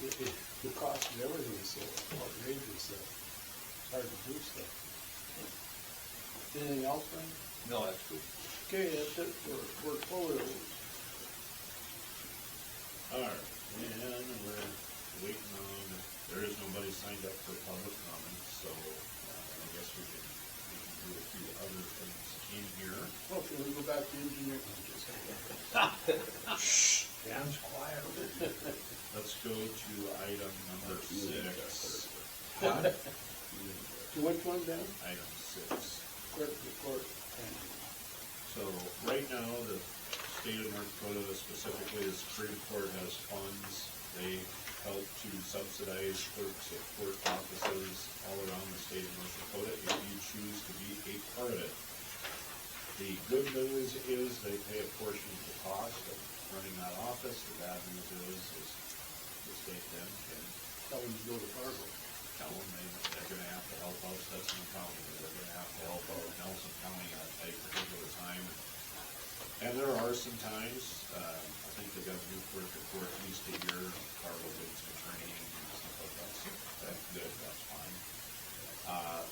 [SPEAKER 2] the cost of everything is so outrageous that it's hard to do stuff. Anything else, Frank?
[SPEAKER 4] No, that's good.
[SPEAKER 2] Okay, that's it for portfolios.
[SPEAKER 3] All right, and we're waiting on, there is nobody signed up for public comment, so I guess we can do a few other things in here.
[SPEAKER 2] Okay, we go back to engineering.
[SPEAKER 5] Dan's quiet.
[SPEAKER 3] Let's go to item number 6.
[SPEAKER 2] To which one, Dan?
[SPEAKER 3] Item 6.
[SPEAKER 2] Clerk of Court.
[SPEAKER 3] So right now, the state of North Dakota, specifically the Supreme Court, has funds. They help to subsidize clerks of court offices all around the state of North Dakota if you choose to be a part of it. The good news is they pay a portion of the cost of running that office. The bad news is the state then can
[SPEAKER 2] Tell them to go to Fargo.
[SPEAKER 3] tell them they're gonna have to help out Stetson County, they're gonna have to help out Nelson County at a particular time. And there are some times, I think they got a new clerk of court at least a year, Fargo did some training and stuff like that, so that's good, that's fine.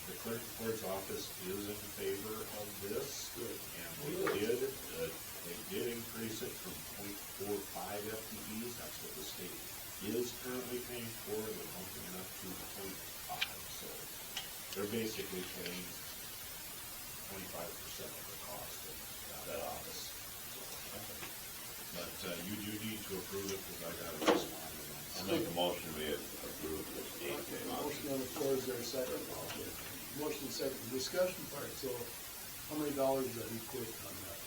[SPEAKER 3] The clerk of court's office is in favor of this, and they did increase it from 0.45 FTEs, that's what the state is currently paying for, they're bumping it up to 0.5, so they're basically paying 25% of the cost of that office. But, you do need to approve it, because I gotta respond to
[SPEAKER 1] I'll
[SPEAKER 3] that.
[SPEAKER 1] make a motion we approve this date.
[SPEAKER 2] Okay, motion on the floor, is there a second? Motion second, discussion part, so how many dollars does that equate on that?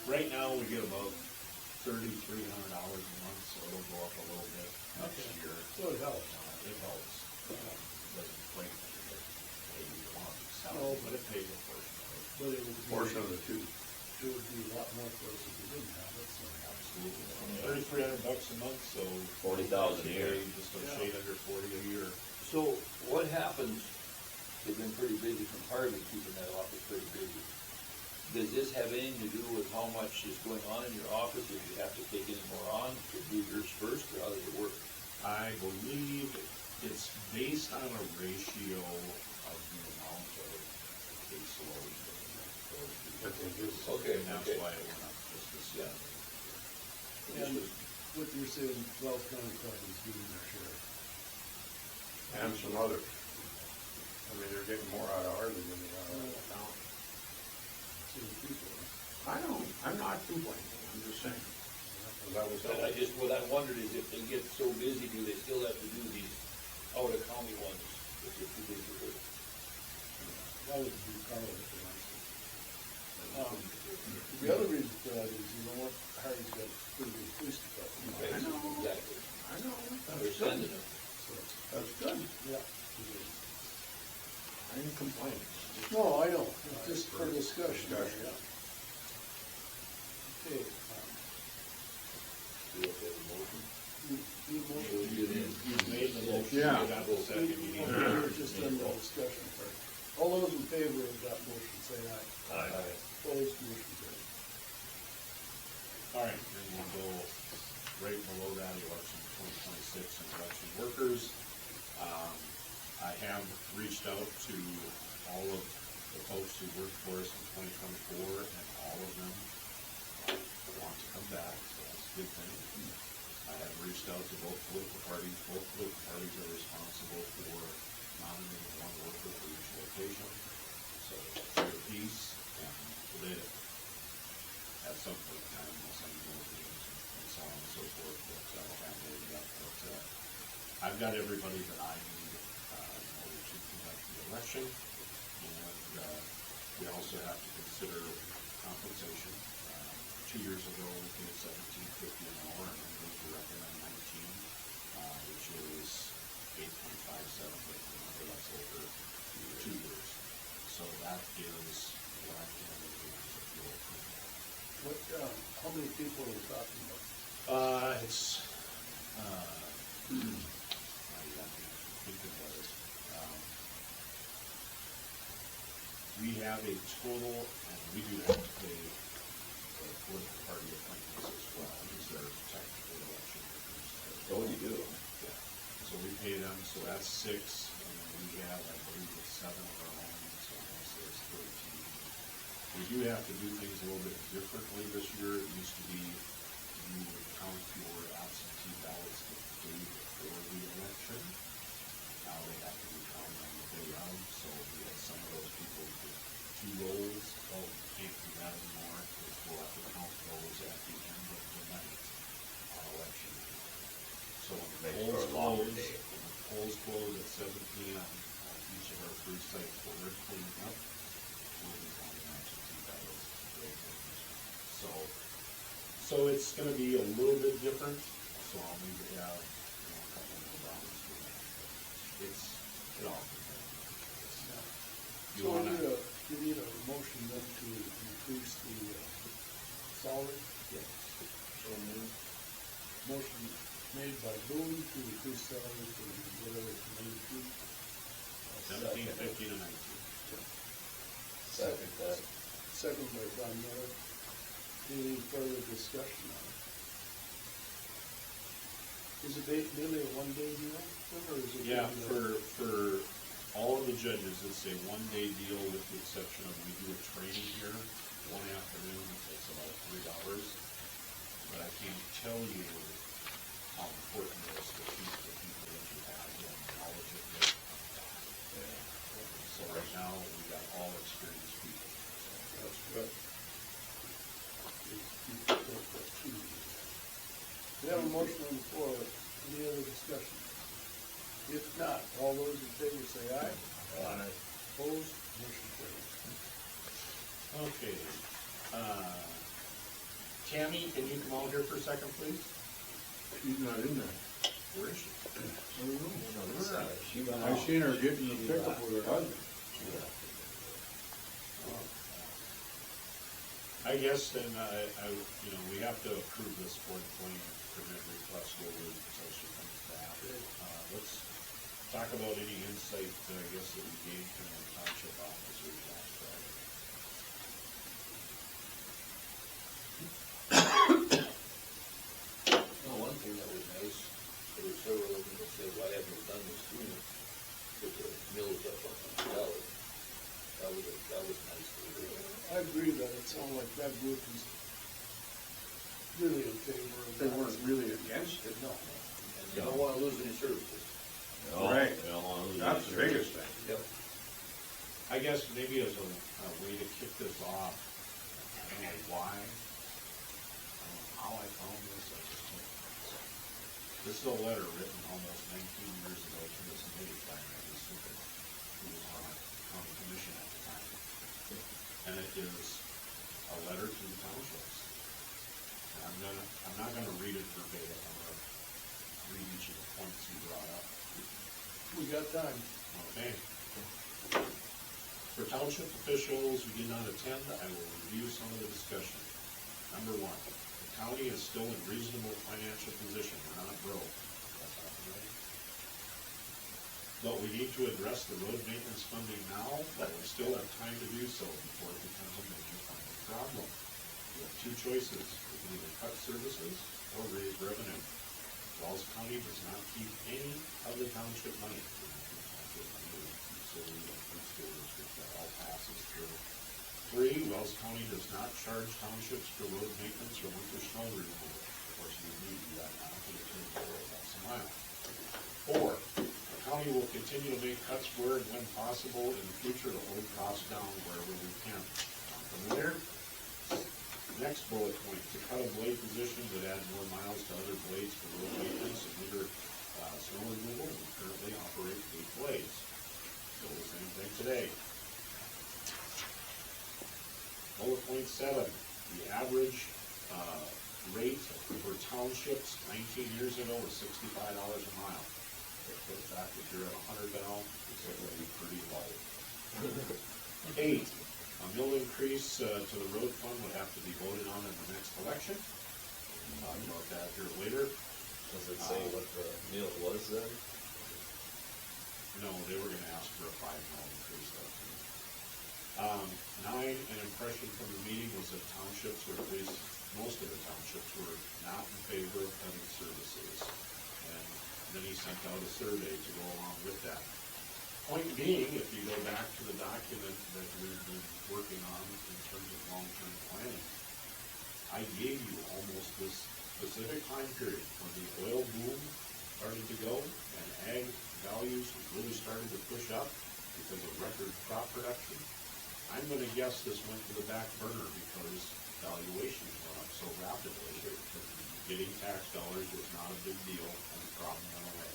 [SPEAKER 3] Right now, we get about $3,300 a month, so it'll go up a little bit next
[SPEAKER 2] Okay.
[SPEAKER 3] year.
[SPEAKER 2] So it helps.
[SPEAKER 3] It helps. Doesn't quite pay you a lot of
[SPEAKER 2] No.
[SPEAKER 3] salary, but it pays a portion of it.
[SPEAKER 2] But it would be,
[SPEAKER 5] Portion of the two.
[SPEAKER 2] it would be a lot more for us if we didn't have it, so.
[SPEAKER 3] Absolutely. $3,300 a month, so.
[SPEAKER 1] 40,000 a year.
[SPEAKER 3] Just a
[SPEAKER 2] Yeah.
[SPEAKER 3] shade under 40 a year.
[SPEAKER 4] So what happens, they've been pretty busy from Harvey, keeping that office pretty busy. Does this have anything to do with how much is going on in your office, if you have to take any more on, to do yours first, or how does it work?
[SPEAKER 3] I believe it's based on a ratio of the amount of caseload.
[SPEAKER 5] I think it's,
[SPEAKER 4] Okay,
[SPEAKER 3] And that's
[SPEAKER 4] okay.
[SPEAKER 3] why it went up just this year.
[SPEAKER 2] And what you're saying, Wells County probably is doing their share.
[SPEAKER 5] and some others. I mean, they're getting more out of Harvey than they are out of the town.
[SPEAKER 2] Same people.
[SPEAKER 5] I'm not complaining, I'm just saying. That was,
[SPEAKER 4] But what I wondered is if they get so busy, do they still have to do these out-of-county ones, if they're too busy for it?
[SPEAKER 2] That would be Carl if they want to. The other reason for that is, you know what, Harry's got a pretty good police department.
[SPEAKER 4] Okay,
[SPEAKER 5] I know.
[SPEAKER 4] exactly.
[SPEAKER 5] I know,
[SPEAKER 4] They're
[SPEAKER 5] that's
[SPEAKER 4] sending
[SPEAKER 5] good.
[SPEAKER 4] them.
[SPEAKER 2] So,
[SPEAKER 5] That's good.
[SPEAKER 2] yeah. it is.
[SPEAKER 5] I ain't complaining.
[SPEAKER 2] No, I know, it's just for discussion.
[SPEAKER 5] Discussion.
[SPEAKER 2] Yeah. Okay,
[SPEAKER 4] Do you have to have a motion?
[SPEAKER 2] you motion.
[SPEAKER 3] You made the motion,
[SPEAKER 5] Yeah.
[SPEAKER 3] you got the second, you need to.
[SPEAKER 2] We're just in the discussion part. All those in favor of that motion, say aye.
[SPEAKER 6] Aye.
[SPEAKER 2] Opposed, motion carried.
[SPEAKER 3] All right, then we'll go right below that, election 2026 and election workers. I have reached out to all of the folks who worked for us in 2024, and all of them want to come back, so that's a good thing. I have reached out to both political parties. Both political parties are responsible for nominating one worker for each location. So their piece, and they at some point in time, we'll send more names and so on and so forth, but I don't have those yet. But I've got everybody that I need in order to conduct the election. And we also have to consider compensation. 2 years ago, we paid $17.50 an hour, and I'm going to recommend 19, which is 8.57, but remember that's over 2 years. So that is what I'm going to do if you'll approve that.
[SPEAKER 2] What, how many people are we talking about?
[SPEAKER 3] It's, I got to think about it. We have a total, and we do have to pay the political party appointments as well, because they're technically election workers.
[SPEAKER 1] Oh, you do?
[SPEAKER 3] Yeah, so we pay them, so that's 6, and then we have, I believe, it's 7 of our own, so it's 13. We do have to do things a little bit differently this year. It used to be you would count your absentee ballots the day before the election. Now they have to be counted on the day of, so we had some of those people with 2 rolls. Oh, we can't do that anymore, because we'll have to count those at the end of the night on election night. So when the
[SPEAKER 1] Makes
[SPEAKER 3] polls
[SPEAKER 1] for a longer
[SPEAKER 3] close,
[SPEAKER 1] day.
[SPEAKER 3] when the polls close at 7 PM on each of our 3 sites where we're cleaning up, we'll be counting absentee ballots. So it's gonna be a little bit different, so I'll need to have, a couple more ballots for that. It all depends. You
[SPEAKER 2] So
[SPEAKER 3] wanna?
[SPEAKER 2] you need a motion then to increase the salary?
[SPEAKER 3] Yes.
[SPEAKER 2] So moved. Motion made by Boone to increase salary for whatever it's made to.
[SPEAKER 3] 17.50 to 19.
[SPEAKER 6] Second that.
[SPEAKER 2] Second by Don Miller. Any further discussion on it? Is it mainly a one-day deal, or is it?
[SPEAKER 3] Yeah, for all of the judges, it's a 1-day deal with the exception of we do a training here, 1 afternoon, it takes about 3 hours. But I can't tell you how important it is to keep the people that you have and knowledge of it. So right now, we've got all experienced people.
[SPEAKER 2] That's good. Keep it up for 2 years. motion on the floor. Any other discussion? If not, all those in favor say aye.
[SPEAKER 6] Aye.
[SPEAKER 2] Opposed? Motion carries.
[SPEAKER 3] Okay, Tammy, can you come out here for a second, please?
[SPEAKER 5] She's not in there.
[SPEAKER 3] Where is she?
[SPEAKER 6] She went
[SPEAKER 5] I
[SPEAKER 6] out.
[SPEAKER 5] seen her getting the pickup with her husband.
[SPEAKER 3] I guess then, we have to approve this floodplain permit request until she comes back. Let's talk about any insight, I guess, that we gained from the township officers last Friday.
[SPEAKER 4] Well, one thing that was nice, there were several of them that said, why haven't we done this sooner? Put the mills up on the valley. That was nice to hear.
[SPEAKER 2] I agree that it sounded like that group is really in favor of
[SPEAKER 5] They
[SPEAKER 2] that.
[SPEAKER 5] weren't really against it.
[SPEAKER 2] No.
[SPEAKER 4] And they don't wanna lose any services.
[SPEAKER 1] No,
[SPEAKER 5] Right.
[SPEAKER 1] we don't wanna lose
[SPEAKER 5] That's the
[SPEAKER 1] any
[SPEAKER 5] biggest thing.
[SPEAKER 4] Yep.
[SPEAKER 3] I guess maybe as a way to kick this off, I don't know why, I don't know how I found this, I just can't. This is a letter written almost 19 years ago to this lady by Maggie Super, who was on a county commission at the time. And it is a letter to the townships. And I'm not gonna read it verbatim, I'm gonna read each of the points you brought up.
[SPEAKER 2] We got time.
[SPEAKER 3] Okay. For township officials who did not attend, I will review some of the discussion. Number one, the county is still in reasonable financial position, we're not broke. That's not right. But we need to address the road maintenance funding now, but we still have time to do so before it becomes a major funding problem. We have two choices, we can either cut services or raise revenue. Wells County does not keep any of the township money. That all passes through. 3, Wells County does not charge townships for road maintenance or winter snow removal. Of course, we need to do that now for the $2 a mile. 4, the county will continue to make cuts where and when possible in the future to hold costs down wherever we can. From there, next bullet point, to cut a blade position would add more miles to other blades for road maintenance and winter snow removal. We currently operate 8 blades. So the same thing today. Bullet point 7, the average rate for townships 19 years ago was $65 a mile. In fact, if you're at 100 now, it's going to be pretty low. 8, a mill increase to the road fund would have to be voted on in the next election. We'll talk about that here later.
[SPEAKER 6] Does it say what the meal was then?
[SPEAKER 3] No, they were gonna ask for a 5 mil increase. 9, an impression from the meeting was that townships, or at least most of the townships, were not in favor of cutting services. And then he sent out a survey to go along with that. Point being, if you go back to the document that we've been working on in terms of long-term planning, I gave you almost this specific time period when the oil boom started to go and ag values really started to push up because of record crop production. I'm gonna guess this went to the back burner because valuations went up so rapidly. Getting tax dollars was not a big deal and the problem went away.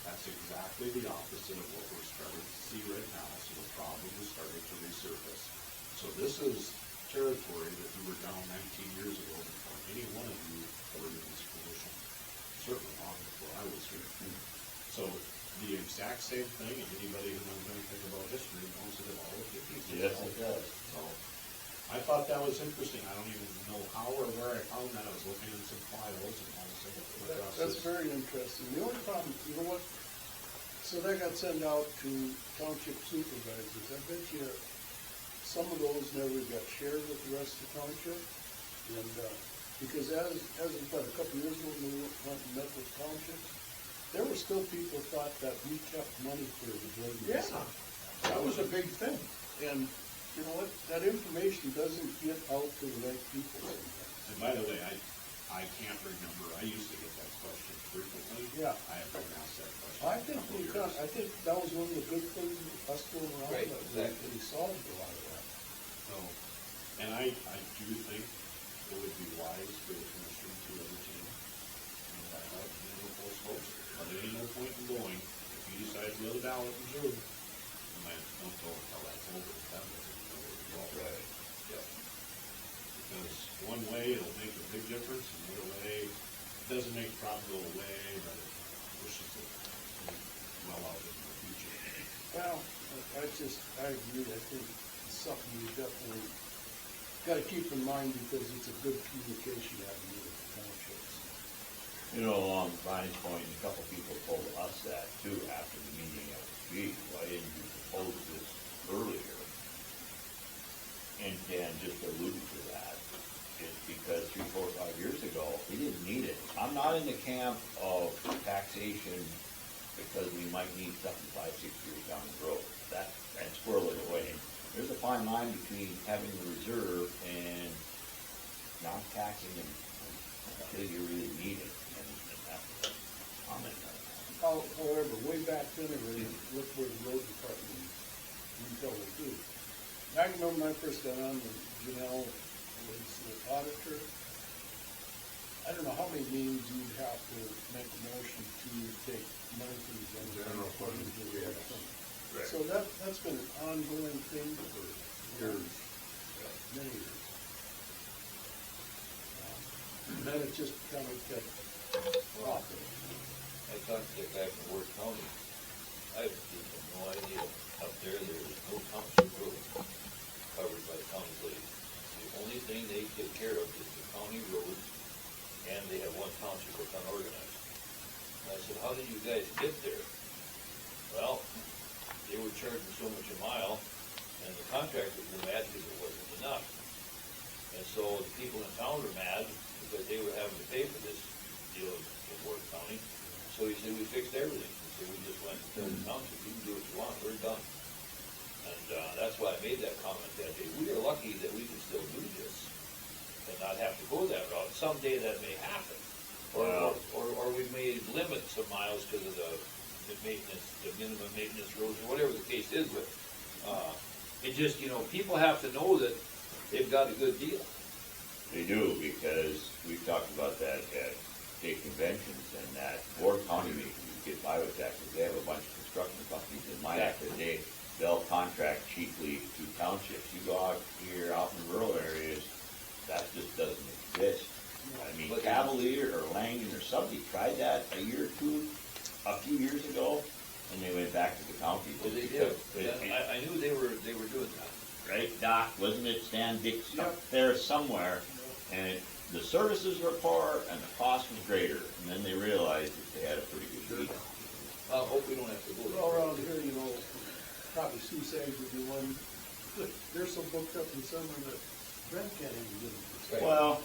[SPEAKER 3] That's exactly the opposite of what we're starting to see right now, so the problem is starting to resurface. So this is territory that we were down 19 years ago before any one of you were in this position, certainly long before I was here. So the exact same thing, and anybody who knows anything about history knows that it all the 50s.
[SPEAKER 1] Yes, it does.
[SPEAKER 3] So I thought that was interesting. I don't even know how or where I found that. I was looking in some files and all of a sudden I came across
[SPEAKER 2] That's
[SPEAKER 3] this.
[SPEAKER 2] very interesting. The only problem, you know what? So that got sent out to township supervisors. I bet you some of those never got shared with the rest of the township. And, because as we thought a couple years ago, when we went and met with townships, there were still people who thought that we kept money for the building.
[SPEAKER 5] Yeah, that was a big thing.
[SPEAKER 2] And you know what? That information doesn't get out to the right people sometimes.
[SPEAKER 3] And by the way, I can't remember. I used to get that question frequently.
[SPEAKER 2] Yeah.
[SPEAKER 3] I have been asked that question.
[SPEAKER 2] I think I think that was one of the good things with us going around.
[SPEAKER 4] Right,
[SPEAKER 2] that
[SPEAKER 4] exactly.
[SPEAKER 2] we solved a lot of that.
[SPEAKER 3] So, and I do think it would be wise for the commission to entertain might go to the ballot in June. You might don't go until that's over, that way.
[SPEAKER 1] Right.
[SPEAKER 3] Yeah. Because one way, it'll make a big difference, and the other way, it doesn't make the problem go away, but it pushes it well out into the future.
[SPEAKER 2] Well, I agree, I think it's something we definitely gotta keep in mind because it's a good communication avenue with the townships.
[SPEAKER 1] You know, along Brian's point, a couple people told us that too after the meeting of, gee, why didn't you propose this earlier? And Dan just alluded to that. It's because 3, 4, 5 years ago, we didn't need it. I'm not in the camp of taxation because we might need something 5, 6 years down the road. And squirrel it away. There's a fine line between having the reserve and not taxing them until you really need it. And that's a comment on that.
[SPEAKER 2] However, way back then, already, look where the road department retail will do. I remember when I first got on, when Janelle was the auditor, I don't know how many meetings you'd have to make a motion to take money from the
[SPEAKER 5] General fund, yes.
[SPEAKER 1] Right.
[SPEAKER 2] So that's been an ongoing thing for
[SPEAKER 5] Years.
[SPEAKER 2] many years. And then it just kind of kept dropping.
[SPEAKER 4] I talked to the guy from Worth County. I have no idea. Up there, there's no township road covered by the county blade. The only thing they take care of is the county roads, and they have one township that's unorganized. And I said, how did you guys get there? Well, they were charging so much a mile, and the contractors were mad because it wasn't enough. And so the people in town were mad because they were having to pay for this deal in Worth County. So he said, we fixed everything. He said, we just went to the township, you can do what you want, we're done. And that's why I made that comment that day. We are lucky that we can still do this and not have to go that route. Someday that may happen. Or we may limit some miles because of the maintenance, the minimum maintenance roads, or whatever the case is, but it just, people have to know that they've got a good deal.
[SPEAKER 1] They do, because we've talked about that at state conventions, and that Ward County may get by with that, because they have a bunch of construction companies in my act that they'll contract cheaply to townships. You go out here, out in rural areas, that just doesn't exist. I mean, Cavalier or Langdon or somebody tried that a few years ago, and they went back to the county.
[SPEAKER 4] Well, they did. I knew they were doing that.
[SPEAKER 1] Right, Doc, wasn't it Stan Dick's
[SPEAKER 2] Yep.
[SPEAKER 1] there somewhere, and the services were poor and the cost was greater, and then they realized that they had a pretty good deal.
[SPEAKER 4] I hope we don't have to go there.
[SPEAKER 2] All around here, probably Susags would be one, they're so booked up in summer that Brent can't even get them.
[SPEAKER 4] Right.
[SPEAKER 1] Well,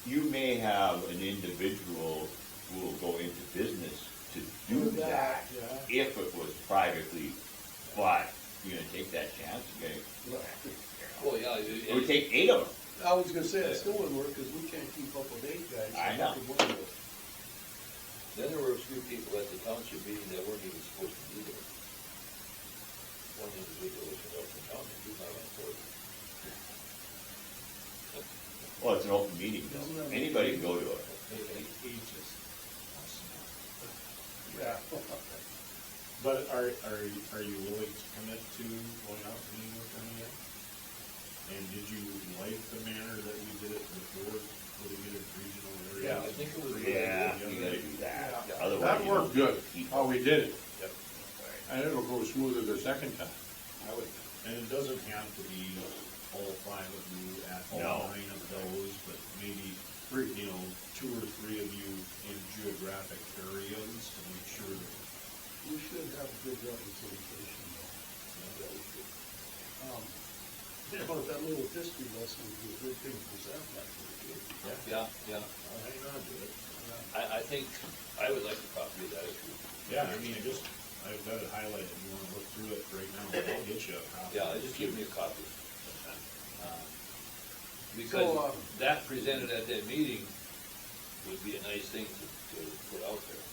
[SPEAKER 1] you may have an individual who will go into business to do that
[SPEAKER 2] Yeah.
[SPEAKER 1] if it was privately, but you're gonna take that chance,
[SPEAKER 4] Well, yeah.
[SPEAKER 1] it would take 8 of them.
[SPEAKER 2] I was gonna say, it still wouldn't work, because we can't keep up with 8 guys.
[SPEAKER 1] I know.
[SPEAKER 4] Then there were a few people at the township meeting that weren't even supposed to be there. One individual was from the township, he's not on board.
[SPEAKER 1] Well, it's an open meeting, though. Anybody can go to it.
[SPEAKER 3] He just wants to know.
[SPEAKER 2] Yeah.
[SPEAKER 3] But are you willing to commit to going out and meeting with them yet? And did you like the manner that we did it before, putting it in regional areas?
[SPEAKER 4] Yeah, I think it was.
[SPEAKER 1] Yeah, you gotta do that.
[SPEAKER 2] Yeah.
[SPEAKER 1] Otherwise,
[SPEAKER 5] That
[SPEAKER 1] you
[SPEAKER 5] worked
[SPEAKER 1] don't
[SPEAKER 5] good,
[SPEAKER 1] keep
[SPEAKER 5] how we did it,
[SPEAKER 4] Yep.
[SPEAKER 5] and it'll go smoother the second time.
[SPEAKER 3] I would, and it doesn't have to be all 5 of you at all
[SPEAKER 1] No.
[SPEAKER 3] 9 of those, but maybe,
[SPEAKER 5] 3.
[SPEAKER 3] 2 or 3 of you in geographic areas to make sure that
[SPEAKER 2] We should have good representation, though. But that little history lesson would be a good thing to present that to the kids.
[SPEAKER 4] Yeah.
[SPEAKER 3] I'll hang on to it.
[SPEAKER 4] I think, I would like a copy of that if you.
[SPEAKER 3] Yeah, I've got it highlighted, if you wanna look through it right now, I'll get you a copy.
[SPEAKER 4] Yeah, just give me a copy.
[SPEAKER 2] So,
[SPEAKER 4] Because that presented at that meeting would be a nice thing to put out there.